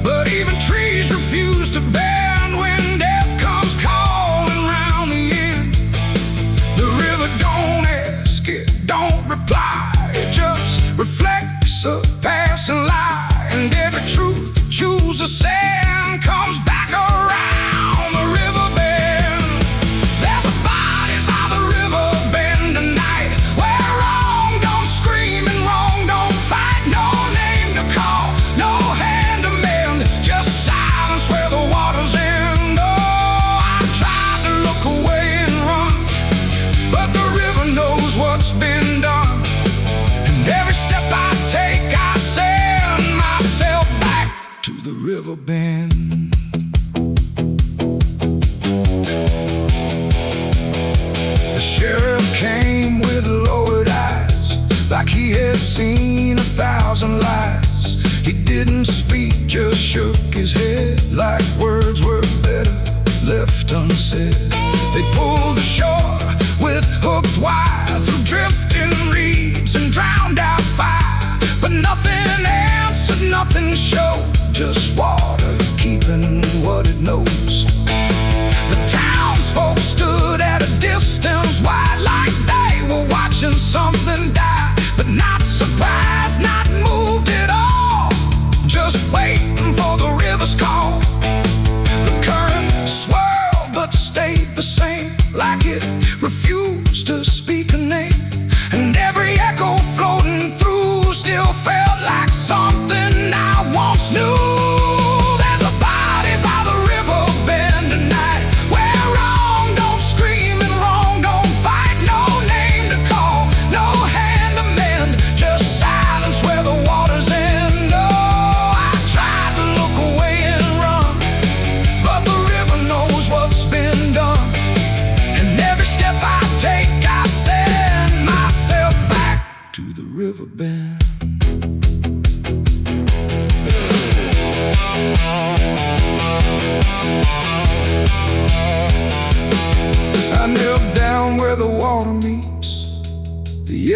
But even trees refuse to bend when death comes calling round the end. The river don't ask, it don't reply, it just reflects a passing lie. And every truth that chooses sand comes back around the river bend. There's a body by the river bend tonight, where wrong don't scream and wrong don't fight. No name to call, no hand to mend, just silence where the waters end. Oh, I tried to look away and run, but the river knows what's been done. And every step I take, I send myself back to the river bend. The sheriff came with lowered eyes, like he had seen 1,000 lies. He didn't speak, just shook his head, like words were better left unsaid. They pulled ashore with hooked wire through drifting reeds and drowned out fire. But nothing answered, nothing showed, just water keeping what it knows. The townsfolk stood at a distance wide, like they were watching something die. But not surprised, not moved at all, just waiting for the river's call. The current swirled but stayed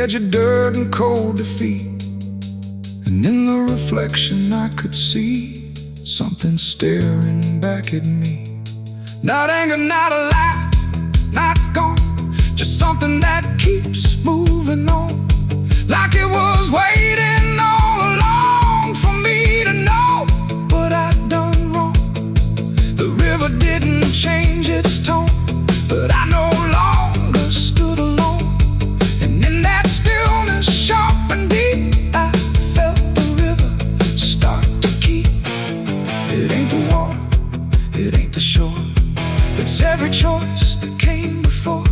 edge of dirt and cold defeat. And in the reflection I could see something staring back at me. Not anger, not a lie, not gone, just something that keeps moving on, like it was waiting all along for me to know what I'd done wrong. The river didn't change its tone, but I no longer stood alone. And in that stillness, sharp and deep, I felt the river start to keep. It ain't the water, it ain't the shore, it's every choice that came before,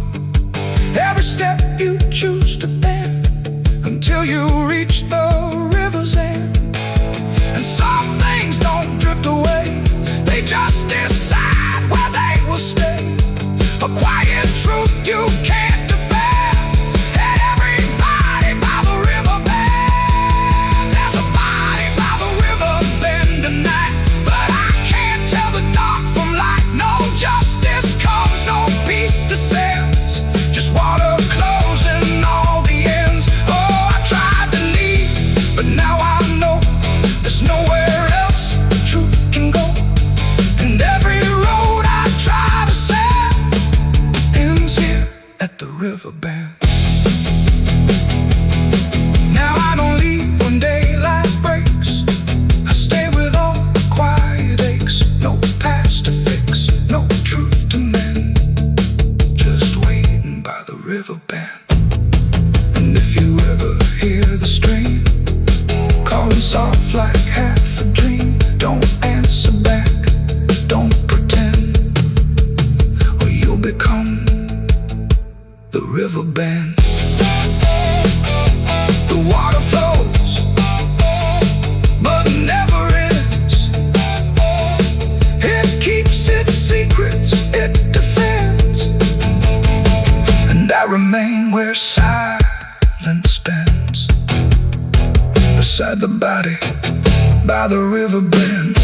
every step you choose to bear, until you reach the river's end. And some things don't drift away, they just decide where they will stay. A quiet truth you can't defend. And everybody by the river bend. There's a body by the river bend tonight, but I can't tell the dark from light. No justice comes, no peace descends, just water closing all the ends. Oh, I tried to leave, but now I know there's nowhere else the truth can go. And every road I try to set ends here at the river bend. Now I don't leave when daylight breaks, I stay with all the quiet aches. No past to fix, no truth to mend, just waiting by the river bend. And if you ever hear the stream calling soft like half a dream, don't answer back, don't pretend, or you'll become the river bend. The water flows, but never ends. It keeps its secrets, it defends. And I remain where silence spends, beside the body by the river bend.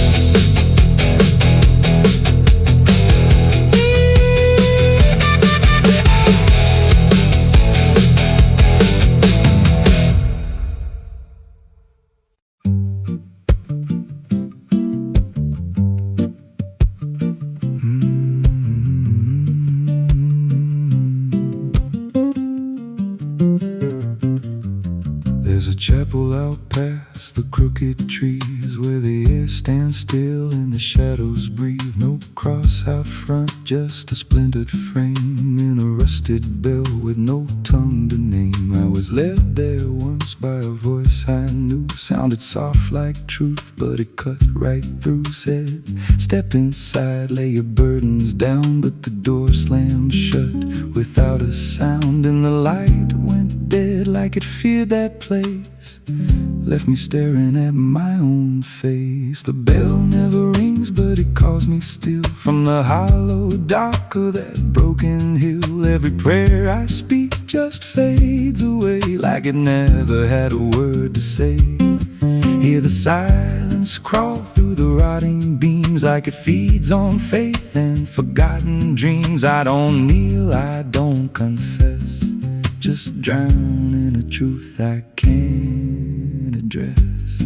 There's a chapel out past the crooked trees, where the air stands still and the shadows breathe. No cross out front, just a splintered frame in a rusted bell with no tongue to name. I was led there once by a voice I knew, sounded soft like truth, but it cut right through. Said, step inside, lay your burdens down, but the door slammed shut without a sound. And the light went dead like it feared that place, left me staring at my own face. The bell never rings, but it calls me still from the hollow dark of that broken hill. Every prayer I speak just fades away, like it never had a word to say. Hear the silence crawl through the rotting beams, like it feeds on faith and forgotten dreams. I don't kneel, I don't confess, just drown in a truth I can't address.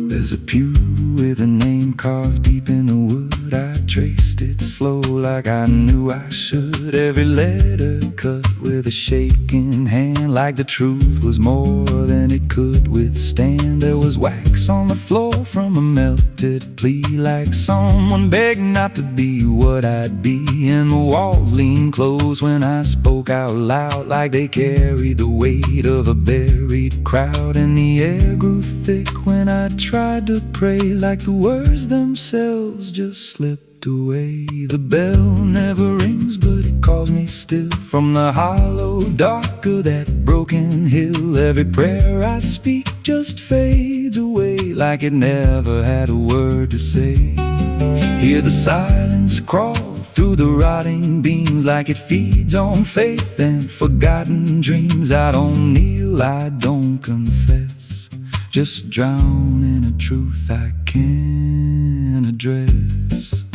There's a pew with a name carved deep in the wood. I traced it slow like I knew I should. Every letter cut with a shaking hand, like the truth was more than it could withstand. There was wax on the floor from a melted plea, like someone begged not to be what I'd be. And the walls leaned close when I spoke out loud, like they carried the weight of a buried crowd. And the air grew thick when I tried to pray, like the words themselves just slipped away. The bell never rings, but it calls me still from the hollow dark of that broken hill. Every prayer I speak just fades away, like it never had a word to say. Hear the silence crawl through the rotting beams, like it feeds on faith and forgotten dreams. I don't kneel, I don't confess, just drown in a truth I can't address.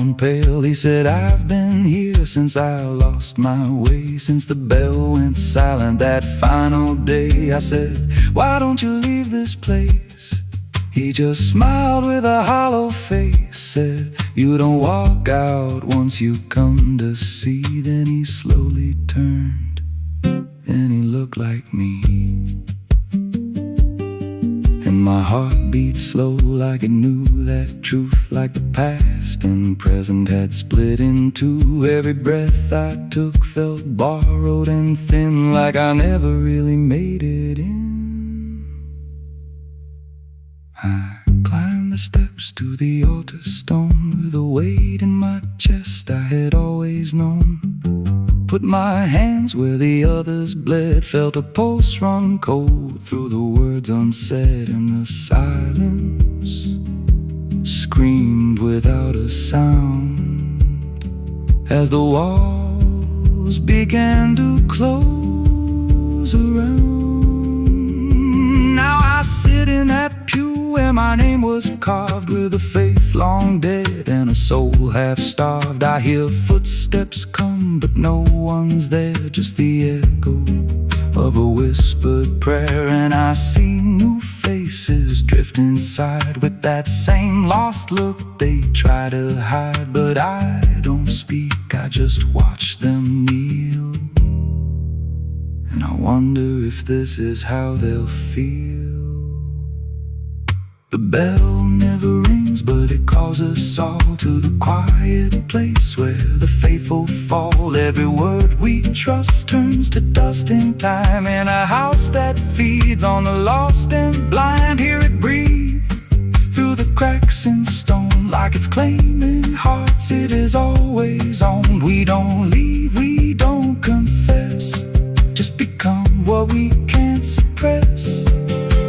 gone pale. He said, I've been here since I lost my way, since the bell went silent that final day. I said, why don't you leave this place? He just smiled with a hollow face, said, you don't walk out once you come to see. Then he slowly turned and he looked like me. And my heart beat slow like it knew that truth, like the past and present had split in two. Every breath I took felt borrowed and thin, like I never really made it in. I climbed the steps to the altar stone with a weight in my chest I had always known. Put my hands where the others bled, felt a pulse run cold through the words unsaid, and the silence screamed without a sound as the walls began to close around. Now I sit in that pew where my name was carved, with a faith long dead and a soul half starved. I hear footsteps come, but no one's there, just the echo of a whispered prayer. And I see new faces drift inside with that same lost look they try to hide. But I don't speak, I just watch them kneel, and I wonder if this is how they'll feel. The bell never rings, but it calls us all to the quiet place where the faithful fall. Every word we trust turns to dust in time, in a house that feeds on the lost and blind. Hear it breathe through the cracks in stone, like it's claiming hearts it is always owned. We don't leave, we don't confess, just become what we can't suppress.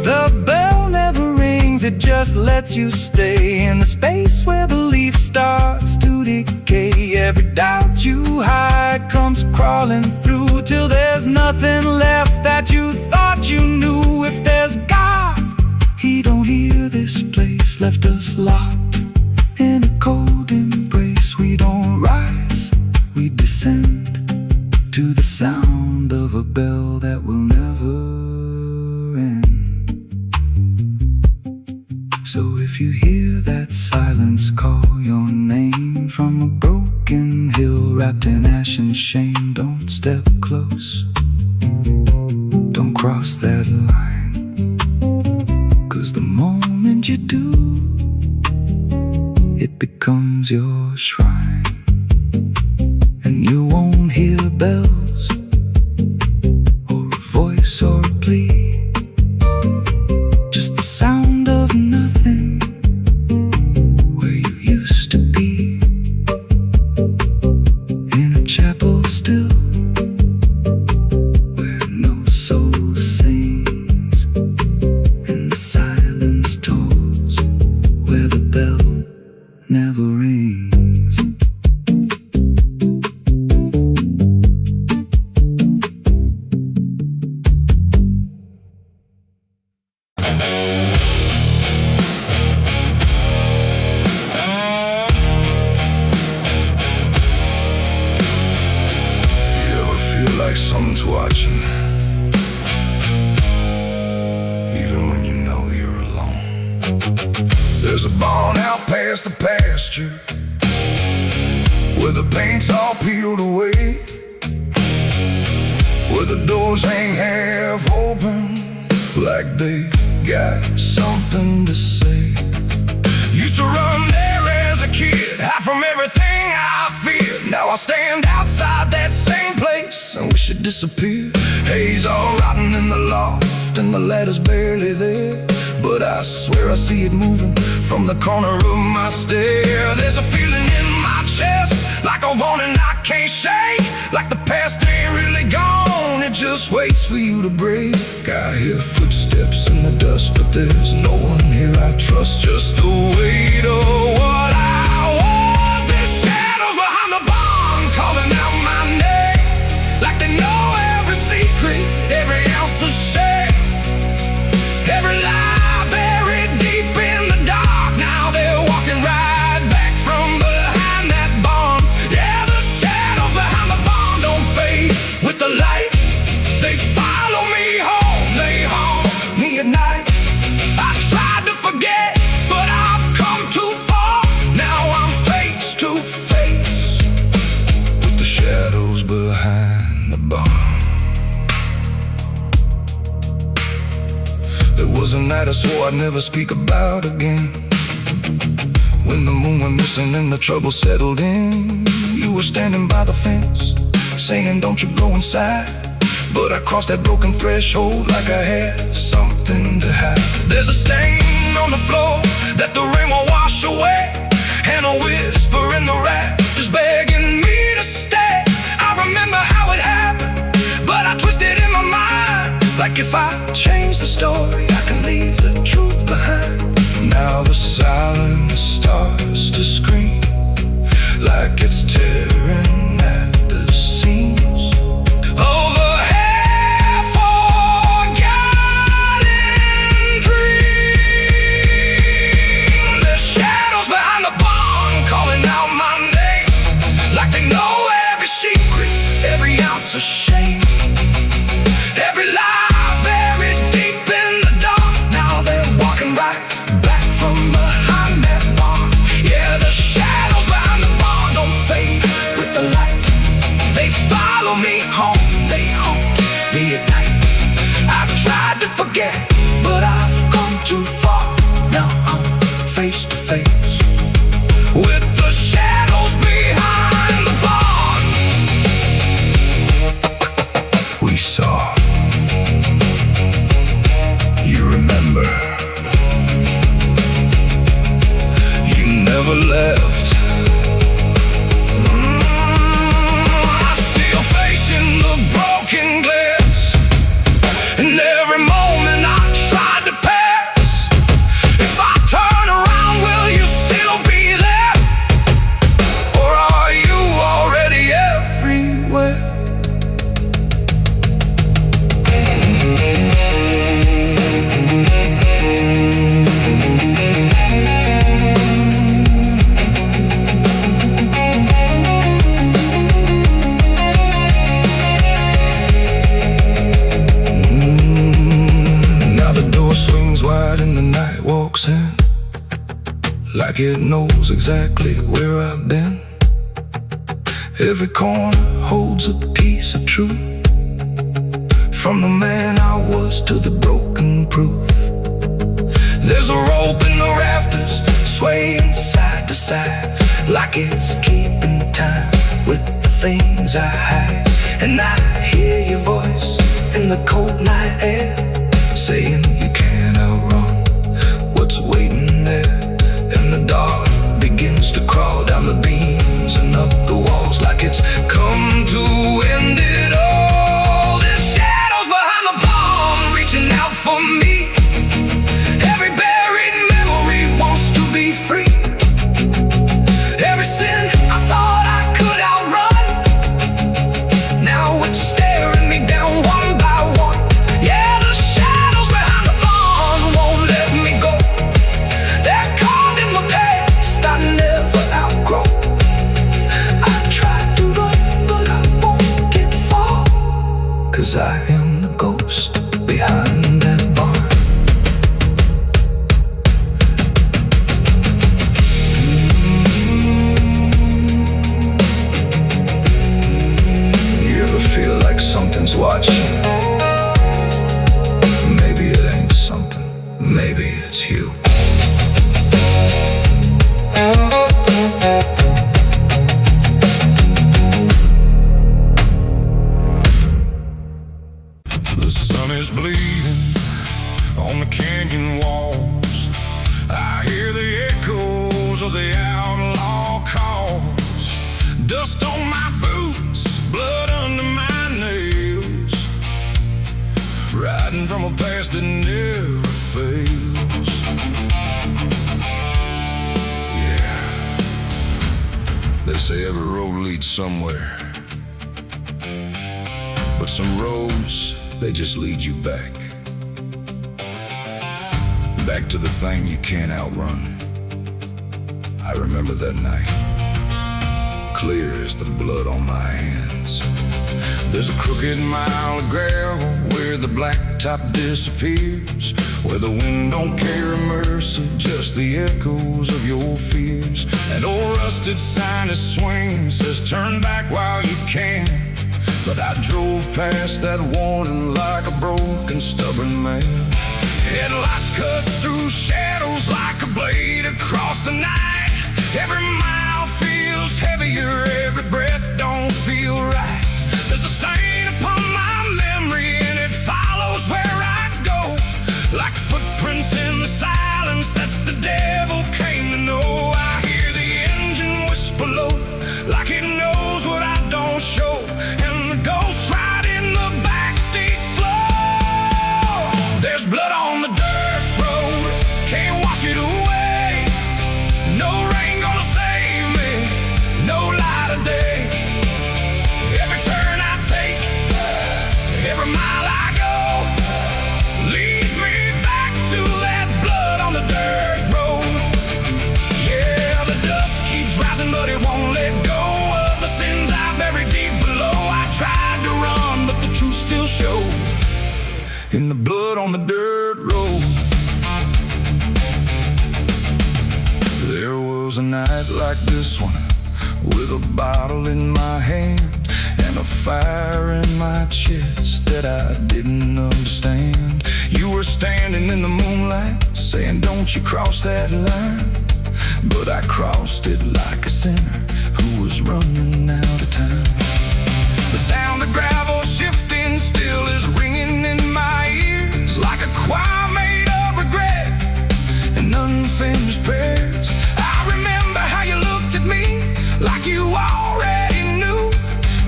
The bell never rings, it just lets you stay in the space where belief starts to decay. Every doubt you hide comes crawling through, till there's nothing left that you thought you knew. If there's God, He don't hear this place, left us locked in a cold embrace. We don't rise, we descend to the sound of a bell that will never end. So if you hear that silence call your name from a broken hill wrapped in ash and shame, don't step close, don't cross that line, 'cause the moment you do, it becomes your shrine. And you won't hear bells or a voice or a plea, just the sound of nothing where you used to be, in a chapel still where no soul sings, and the silence tolls where the bell never rings. Someone's watching, even when you know you're alone. There's a barn out past the pasture where the paint's all peeled away, where the doors hang half open like they got something to say. Used to run there as a kid, hide from everything I feared. Now I stand outside that same place and wish it disappeared. Haze all rotten in the loft and the ladder's barely there, but I swear I see it moving from the corner of my stair. There's a feeling in my chest, like a warning I can't shake, like the past ain't really gone, it just waits for you to break. I hear footsteps in the dust, but there's no one here I trust, just the weight of what I was. There's shadows behind the barn calling out my name, like they know every secret, every ounce of shame, every lie buried deep in the dark. Now they're walking right back from behind swore I'd never speak about again. When the moon went missing and the trouble settled in, you were standing by the fence, saying don't you go inside. But I crossed that broken threshold like I had something to hide. There's a stain on the floor that the rain will wash away, and a whisper in the rafters begging me to stay. I remember how it happened, but I twisted in my mind, like if I change the story, I can leave the truth behind. Now the silence starts to scream, like it's tearing at the seams. Over half-forgotten dreams. There's shadows behind the barn calling out my name, like they know every secret, every ounce of shame, every lie buried deep in the dark. Now they're walking right back from behind that barn. Yeah, the shadows behind the barn don't fade with the light. They follow me home, they haunt me at night. I've tried to forget, but I've come too far. Now I'm face to face with the shadows behind the barn. We saw. You remember. You never left. I see your face in the broken glass, and every moment I tried to pass. If I turn around, will you still be there? Or are you already everywhere? Now the door swings wide and the night walks in, like it knows exactly where I've been. Every corner holds a piece of truth, from the man I was to the broken proof. There's a rope in the rafters, swaying side to side, like it's keeping time with the things I hide. And I hear your voice in the cold night air, saying you can't outrun what's waiting there. And the dark begins to crawl down the beams and up the walls, like it's come to end it all. There's shadows behind the barn reaching out for me. Every buried memory wants to be free. Every sin I thought I could outrun, now it's staring me down one by one. Yeah, the shadows behind the barn won't let me go. They're caught in my past I never outgrow. I tried to run, but I won't get far, 'cause I am the ghost behind that barn. You ever feel like something's watching? Maybe it ain't something, maybe it's you. The sun is bleeding on the canyon walls. I hear the echoes of the outlaw calls. Dust on my boots, blood under my nails, riding from a past that never fails. Yeah, they say every road leads somewhere, but some roads, they just lead you back. Back to the thing you can't outrun. I remember that night, clear as the blood on my hands. There's a crooked mile of gravel where the blacktop disappears, where the wind don't carry mercy, just the echoes of your fears. An old rusted sign is swinging, says turn back while you can. But I drove past that warning like a broken, stubborn man. Headlights cut through shadows like a blade across the night. Every mile feels heavier, every breath don't feel right. There's a stain upon my memory and it follows where I go, like footprints in the silence that the devil came to know. I hear the engine whisper low, like it knows what I don't show, and the ghost ride in the backseat slow. There's blood on the dirt road, can't wash it away. No rain gonna save me, no light of day. Every turn I take, every mile I go, leads me back to that blood on the dirt road. Yeah, the dust keeps rising, but it won't let go of the sins I buried deep below. I tried to run, but the truth still showed in the blood on the dirt road. There was a night like this one, with a bottle in my hand and a fire in my chest that I didn't understand. You were standing in the moonlight, saying don't you cross that line. But I crossed it like a sinner who was running out of time. The sound of gravel shifting still is ringing in my ears, like a choir made of regret and unfinished prayers. I remember how you looked at me like you already knew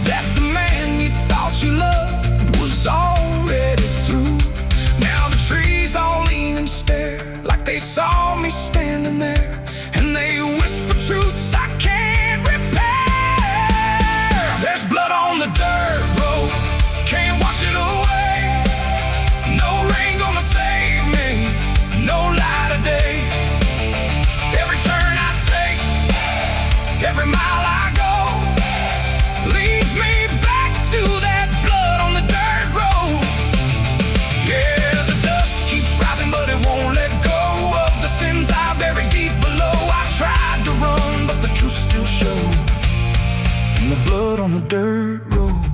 that the man you thought you loved was already through. Now the trees all lean and stare like they saw me standing there, and they whisper truths I can't repair. There's blood on the dirt road, can't wash it away. No rain gonna save me, no light of day. Every turn I take, every mile I go, leads me back to that blood on the dirt road. Yeah, the dust keeps rising, but it won't let go of the sins I buried deep below. I tried to run, but the truth still showed in the blood on the dirt road.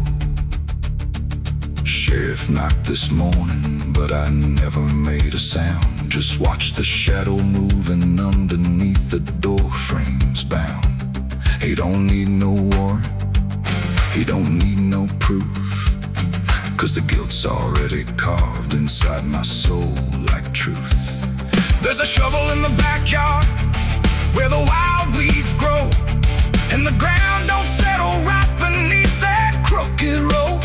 Sheriff knocked this morning, but I never made a sound. Just watched the shadow moving underneath the door frames bound. He don't need no warrant, he don't need no proof, 'cause the guilt's already carved inside my soul like truth. There's a shovel in the backyard where the wild weeds grow, and the ground don't settle right beneath that crooked road.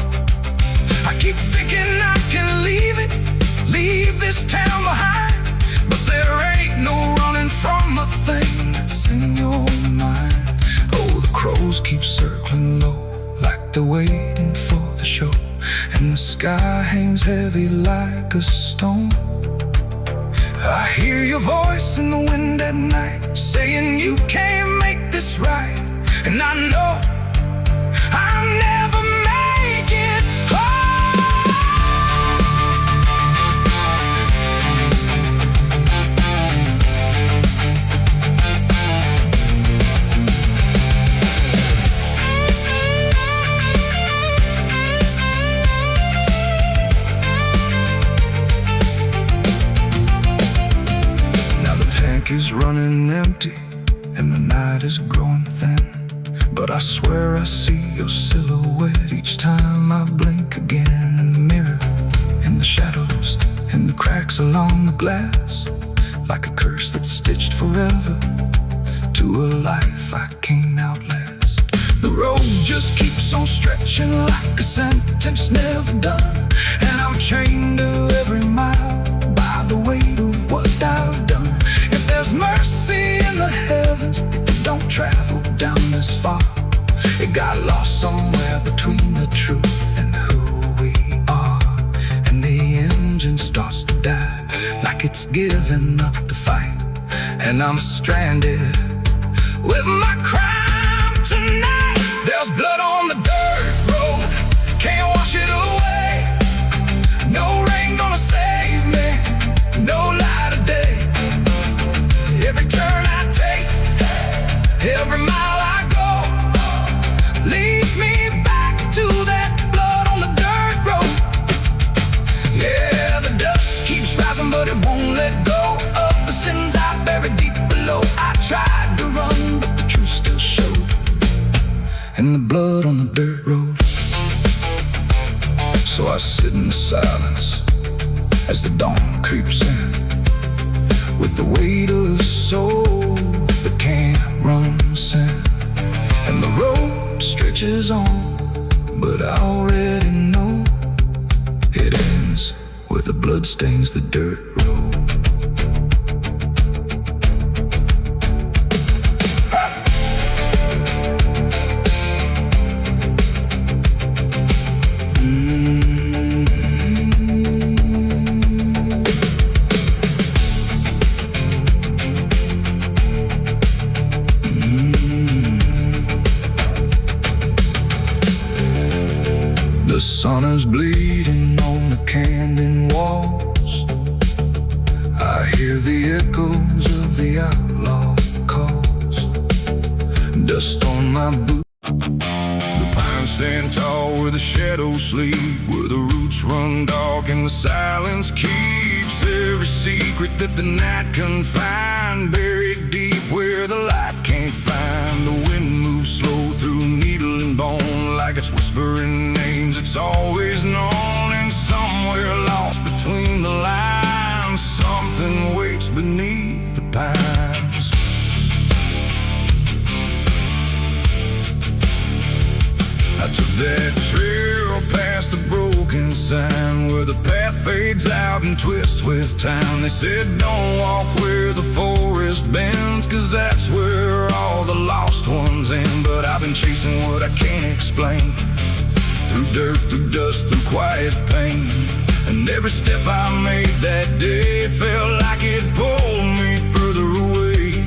I keep thinking I can leave this town behind, but there ain't no running from a thing that's in your mind. Oh, the crows keep circling low like they're waiting for the show, and the sky hangs heavy like a stone. I hear your voice in the wind at night, saying you can't make this right, and I know I'll never make it home. Is running empty and the night is growing thin, but I swear I see your silhouette each time I blink again. In the mirror, in the shadows, in the cracks along the glass, like a curse that's stitched forever to a life I can't outlast. The road just keeps on stretching like a sentence never done, and I'm chained to every mile by the weight of what I've done. If there's mercy in the heavens, it don't travel down this far. It got lost somewhere between the truth and who we are, and the engine starts to die like it's giving up the fight, and I'm stranded with my crime tonight. There's blood on the dirt road, can't wash it away. No rain gonna save me, no light of day. Every turn I take, every mile I go, leads me back to that blood on the dirt road. Yeah, the dust keeps rising, but it won't let go of the sins I buried deep below. I tried to run, but the truth still showed, and the blood on the dirt road. So I sit in the silence as the dawn creeps in, with the weight of a soul that can't run sin. And the road stretches on, but I already know it ends where the blood stains the dirt road. The sun is bleeding on the canyon walls. I hear the echoes of the outlaw calls. Dust on my boots. The pines stand tall where the shadows sleep, where the roots run dark and the silence keeps every secret that the night can find. Buried deep where the light can't find. The wind moves slow through needle and bone, like it's whispering names it's always known. And somewhere lost between the lines, something waits beneath the pines. I took that trail past the broken sign, where the path fades out and twists with time. They said don't walk where the forest bends, 'cause that's where all the lost ones end. But I've been chasing what I can't explain, through dirt, through dust, through quiet pain. And every step I made that day felt like it pulled me further away.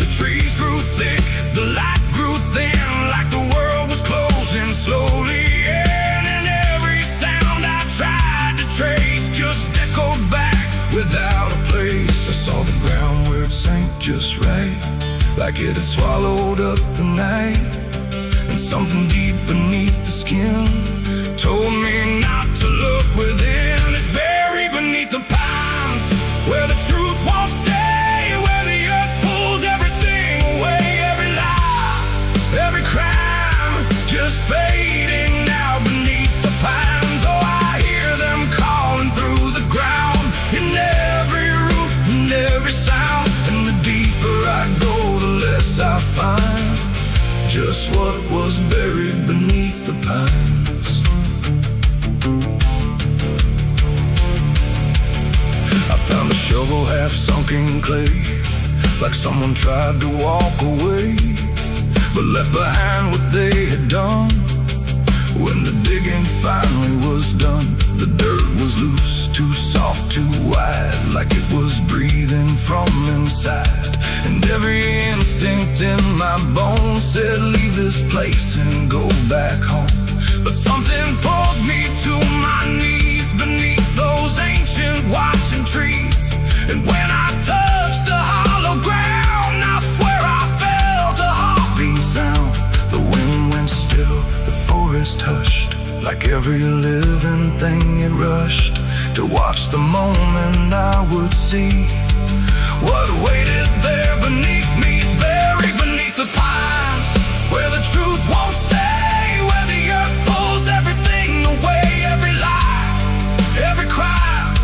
The trees grew thick, the light grew thin, like the world was closing slowly in. And every sound I tried to trace just echoed back without a place. I saw the ground where it sank just right, like it had swallowed up the night. And something deep beneath the skin told me not to look within. It's buried beneath the pines, where the truth won't stay, where the earth pulls everything away. Every lie, every crime, just fading now beneath the pines. Oh, I hear them calling through the ground, in every root, in every sound. And the deeper I go, the less I find just what was buried beneath the pines. I found a shovel half sunk in clay, like someone tried to walk away, but left behind what they had done. When the digging finally was done, the dirt was loose, too soft, too wide, like it was breathing from inside. And every instinct in my bones said leave this place and go back home. But something pulled me to my knees beneath those ancient watching trees. And when I touched the hollow ground, I swear I felt a heartbeat sound. The wind went still, the forest hushed, like every living thing it rushed to watch the moment I would see what waited there beneath me. Is buried beneath the pines, where the truth won't stay, where the earth pulls everything away. Every lie, every crime,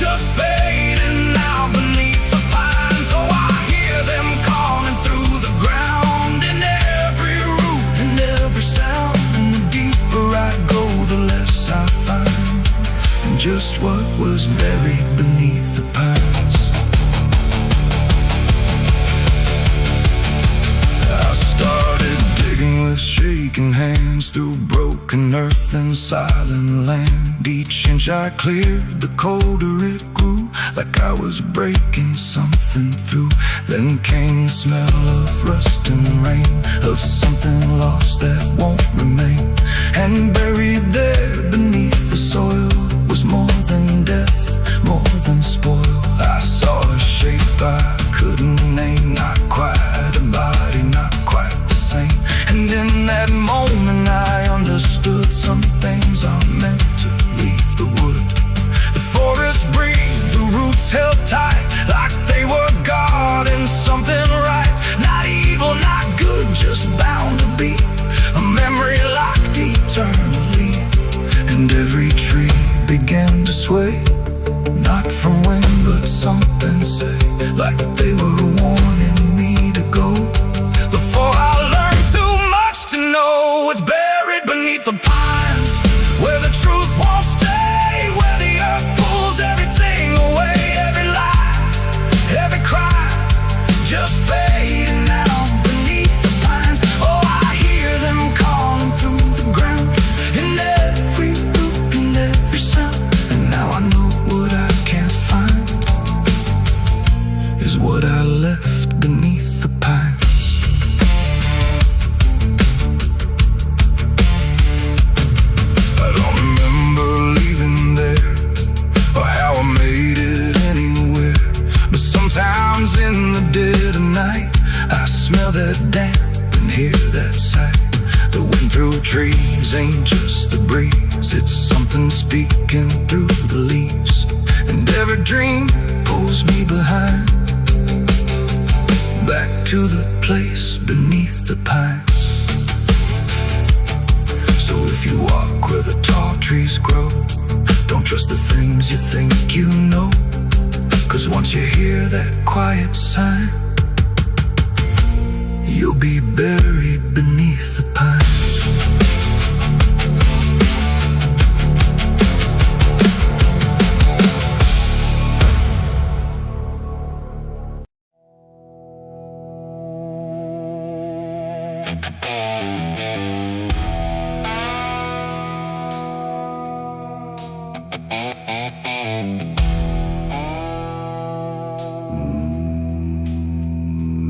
just fading now beneath the pines. Oh, I hear them calling through the ground, in every root, in every sound. And the deeper I go, the less I find, and just what was buried beneath the pines. Started digging with shaking hands through broken earth and silent land. Each inch I cleared, the colder it grew, like I was breaking something through. Then came the smell of rust and rain, of something lost that won't remain. And buried there beneath the soil was more than death, more than spoil. I saw a shape I couldn't name, not quite a body, not quite the same. And in that moment I understood some things are meant to leave the wood. The forest breathed, the roots this way. Not from when, but something say, like they were warning me to go. Before I learned too much to know, it's buried beneath the pines, where the truth won't stay, where the earth pulls everything away. Every lie, every cry, just fading out beneath the pines. Oh, I hear them calling through the ground, in every root and every sound. And now I know what I can't find is what I left beneath the pines. I don't remember leaving there, or how I made it anywhere, but sometimes in the dead of night I smell that damp and hear that sigh. The wind through trees ain't just the breeze, it's something speaking through the leaves. And every dream pulls me behind, back to the place beneath the pines. So if you walk where the tall trees grow, don't trust the things you think you know, 'cause once you hear that quiet sign, you'll be buried beneath the pines.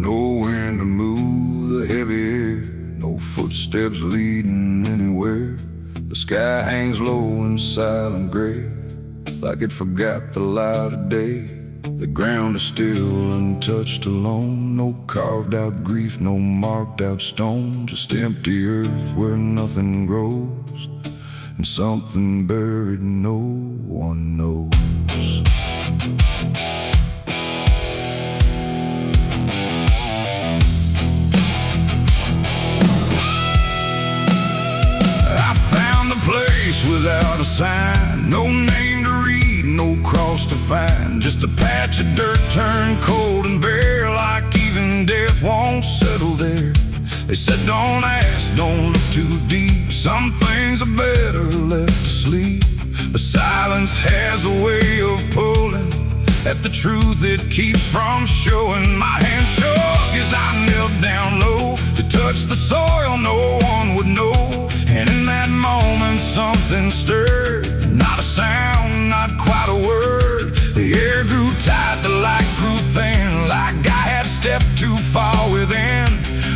Nowhere to move the heavy air, no footsteps leading anywhere. The sky hangs low and silent gray, like it forgot the light of day. The ground is still untouched alone, no carved out grief, no marked out stone, just empty earth where nothing grows, and something buried no one knows. Place without a sign, no name to read, no cross to find, just a patch of dirt turned cold and bare, like even death won't settle there. They said don't ask, don't look too deep, some things are better left to sleep. But silence has a way of pulling at the truth it keeps from showing. My hand shook as I knelt down low to touch the soil no one would know. And in that moment something stirred, not a sound, not quite a word. The air grew tight, the light grew thin, like I had stepped too far within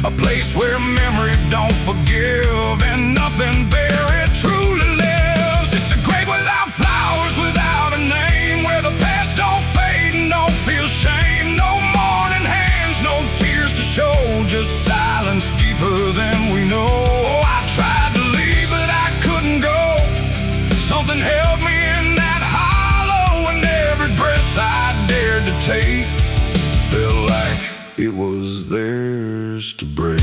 a place where memory don't forgive and nothing buried truly lives. It's a grave without flowers, without a name, where the past don't fade and don't feel shame. No mourning hands, no tears to show, just silence deeper than we know. I tried to leave, but I couldn't go. Something held me in that hollow, and every breath I dared to take felt like it was theirs to break.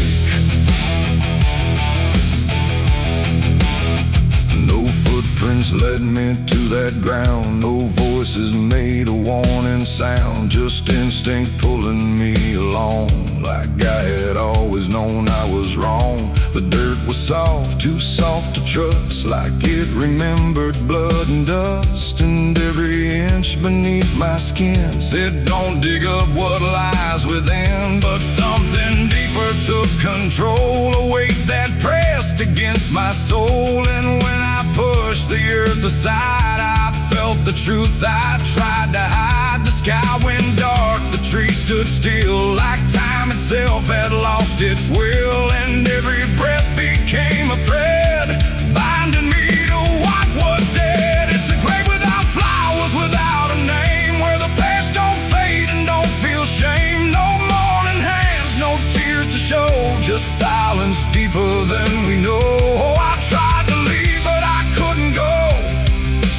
No footprints led me to that ground, no voices made a warning sound, just instinct pulling me along, like I had always known I was wrong. The dirt was soft, too soft to trust, like it remembered blood and dust, and every inch beneath my skin said don't dig up what lies within. But something deeper took control, a weight that pressed against my soul, and when I pushed the earth aside, I felt the truth I tried to hide. The sky went dark, the trees stood still, like time itself had lost its will, and every breath became a thread, binding me to what was dead. It's a grave without flowers, without a name, where the past don't fade and don't feel shame. No mourning hands, no tears to show, just silence deeper than we know. I tried to leave, but I couldn't go.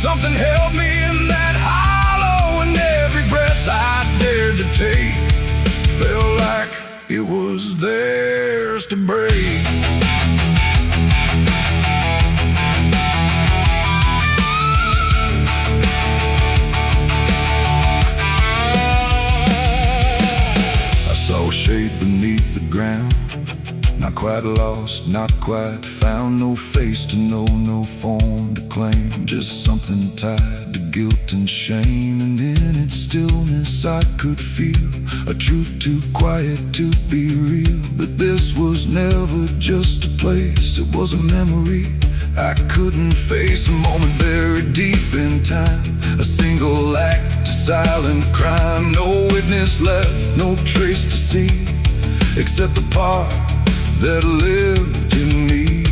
Something held me in that hollow, and every breath I dared to take felt like it was theirs to break. quite lost, not quite found. No face to know, no form to claim. Just something tied to guilt and shame. And in its stillness I could feel a truth too quiet to be real. That this was never just a place, it was a memory I couldn't face. A moment buried deep in time, a single act of silent crime. No witness left, no trace to see, except the part that lived in me.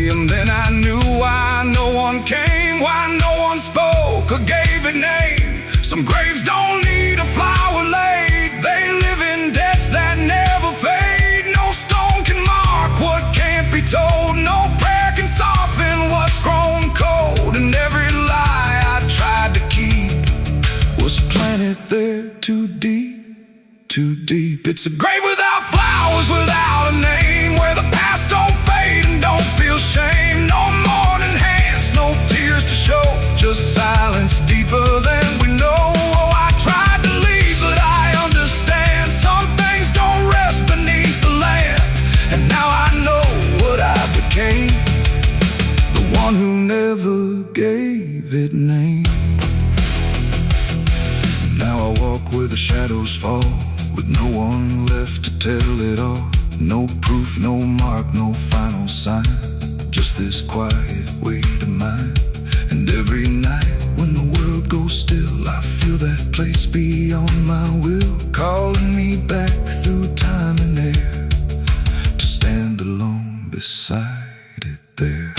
And then I knew why no one came, why no one spoke or gave it name. Some graves don't need a flower laid, they live in debts that never fade. No stone can mark what can't be told, no prayer can soften what's grown cold. And every lie I tried to keep was planted there too deep, too deep. It's a grave without flowers, without a name, where the past don't fade and don't feel shame. No mourning hands, no tears to show, just silence deeper than we know. Oh, I tried to leave, but I understand some things don't rest beneath the land. And now I know what I became, the one who never gave it name. Now I walk where the shadows fall, with no one left to tell it all. No proof, no mark, no final sign, just this quiet weight of mine. And every night when the world goes still, I feel that place beyond my will, calling me back through time and air, to stand alone beside it there.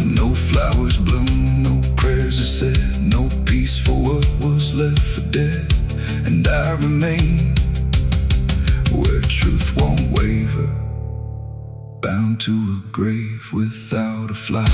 No flowers bloom, no prayers are said, no peace for what was left for dead. And I remain where truth won't waver, bound to a grave without a flower.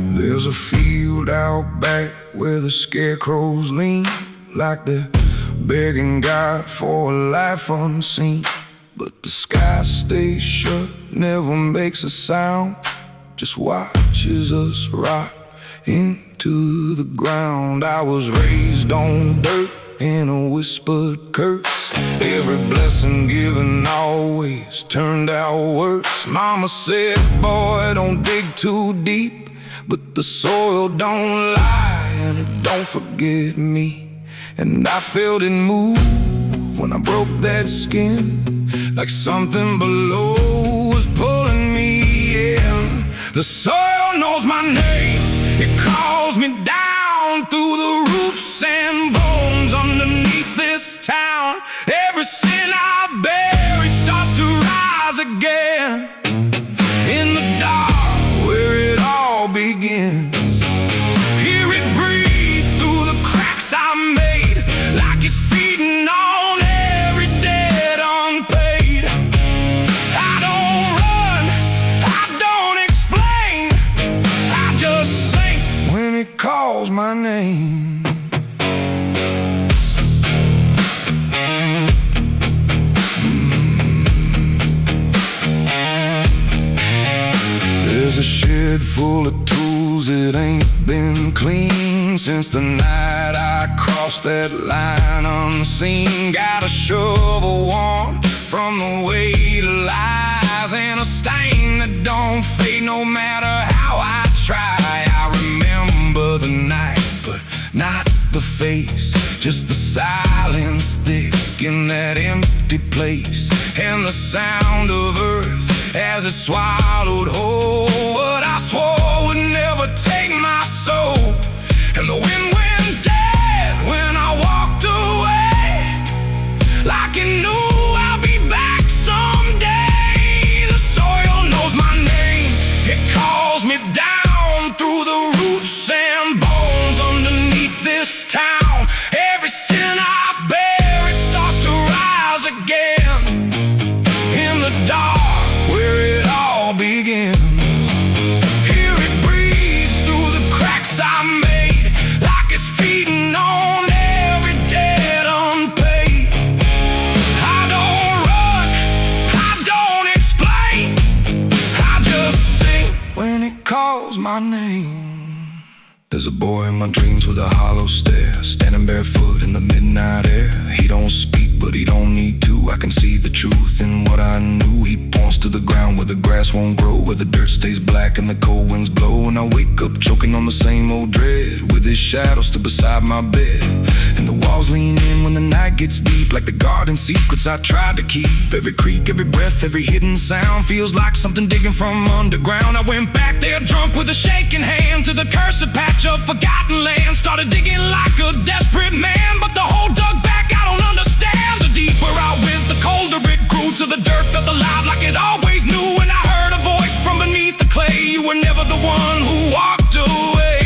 There's a field out back where the scarecrows lean, like they're begging God for a life unseen. But the sky stays shut, never makes a sound, just watches us rot into the ground. I was raised on dirt in a whispered curse, every blessing given always turned out worse. Mama said, boy, don't dig too deep, but the soil don't lie and it don't forget me. And I felt it move when I broke that skin, like something below was pulling me in. The soil knows my name, it calls me down through the roots and bones underneath this town. Every sin I bury starts to rise again in the dark where it all begins. Hear it breathe through the cracks I made, like it's feeding on every debt unpaid. I don't run, I don't explain, I just sink when it calls my name. There's a shed full of tools that ain't been clean since the night I crossed that line unseen. Got a shovel worn from the weight of lies, and a stain that don't fade no matter how I try. I remember the night, but not the face, just the silence thick in that empty place, and the sound of earth as it swallowed whole what I swore would never take my soul. And the wind went dead when I walked away, like it knew I'll be back someday. The soil knows my name, it calls me down through the roots and bones underneath this town. my name. There's a boy in my dreams with a hollow stare, standing barefoot in the midnight air. He don't speak, but he don't need to. I can see the truth in what I knew. He points to the ground where the grass won't grow, where the dirt stays black and the cold winds blow. And I wake up choking on the same old dread, with his shadow still beside my bed. And the walls lean in when the night gets deep, like the garden secrets I tried to keep. Every creak, every breath, every hidden sound feels like something digging from underground. I went back there drunk with a shaking hand to the cursed patch of forgotten land. Started digging like a desperate man, but the hole dug back, I don't understand. The deeper I went, the colder it grew, till the dirt felt alive like it always knew. And I heard a voice from beneath the clay, you were never the one who walked away.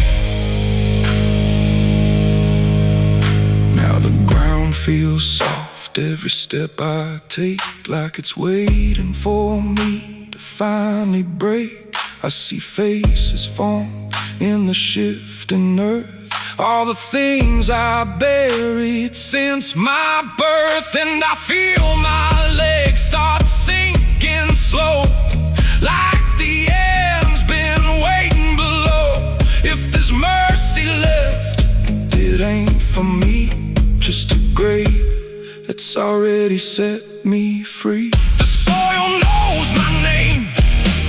Now the ground feels soft, every step I take, like it's waiting for me to finally break. I see faces form in the shifting earth, all the things I buried since my birth. And I feel my legs start sinking slow, like the end's been waiting below. If there's mercy left, it ain't for me, just a grave that's already set me free. The soil knows my name,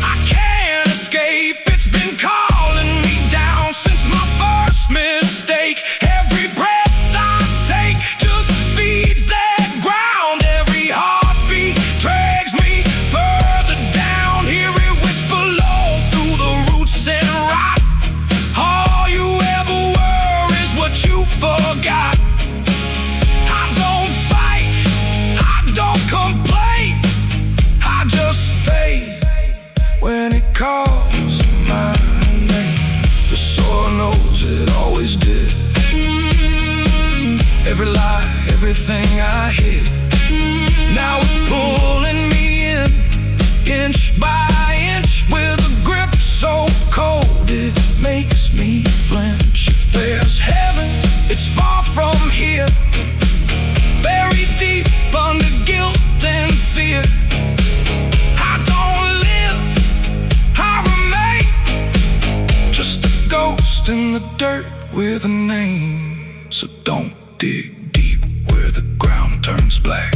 I can't escape. It's been calling me down since my first mistake. Every breath I take just feeds that ground. Every heartbeat drags me further down. Hear it whisper low through the roots and rot. All you ever were is what you forgot. I don't fight, I don't complain, I just fade when it calls my name. The soil knows it always did. Every lie, everything I hid, now it's pulling me in, inch by inch, with a grip so cold it makes me flinch. If there's heaven, it's far from here, buried deep under guilt and fear. I don't live, I remain, just a ghost in the dirt with a name. So don't dig deep where the ground turns black.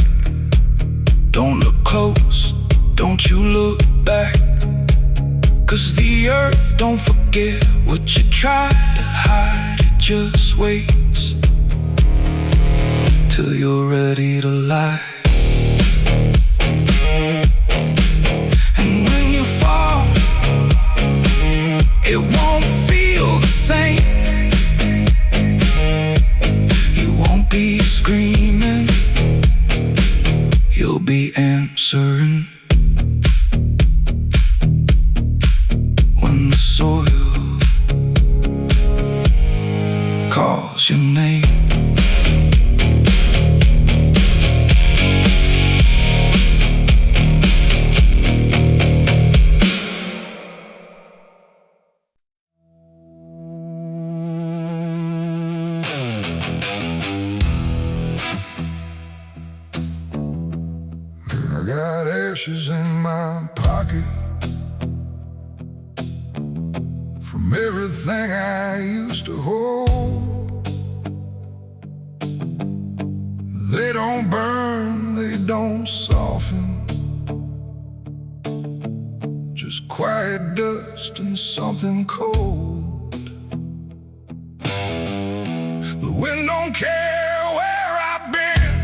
Don't look close, don't you look back, 'cause the earth don't forget what you try to hide. It just waits till you're ready to lie. And when you fall, it won't feel the same. You won't be screaming, you'll be answering. When the soil calls your name. I got ashes in my pocket from everything I used to hold. They don't burn, they don't soften, just quiet dust and something cold. The wind don't care where I've been,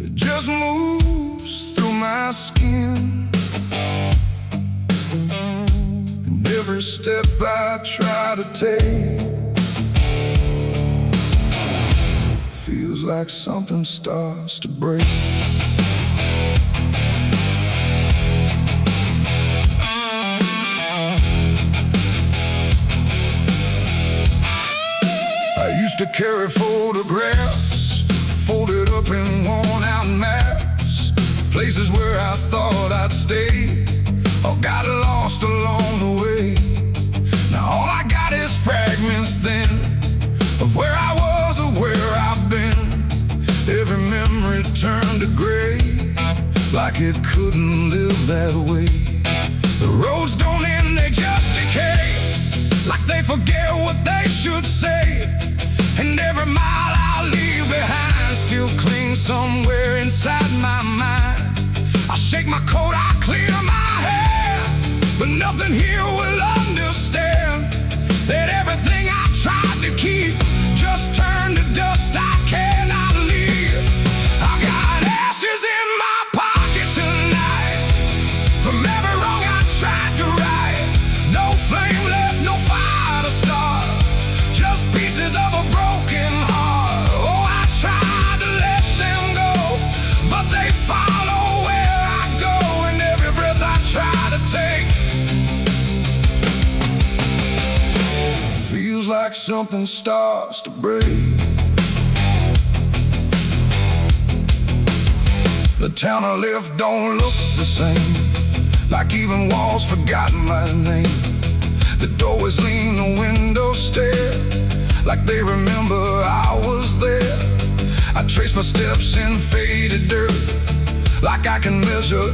it just moves through my skin. And every step I try to take feels like something starts to break. I used to carry photographs folded up in worn-out maps, places where I thought I'd stay, or got lost along the way. Now all I got is fragments then of where I was or where I've been. Every memory turned to gray, like it couldn't live that way. The roads don't end, they just decay, like they forget what they should say. And every mile I leave behind still clings somewhere inside my mind. I shake my coat, I clear my hair, but nothing here will understand that everything I tried to keep just turned to dust. I cannot leave. I got ashes in my pocket tonight from every wrong I tried to right. No flame left, no fire to start, just pieces of a broken heart. Oh, I tried to let them go, but they follow where I go, and every breath I try to take feels like something starts to break. The town I left don't look the same, like even walls forgotten my name. The doorways lean, the windows stare, like they remember I was there. I trace my steps in faded dirt, like I can measure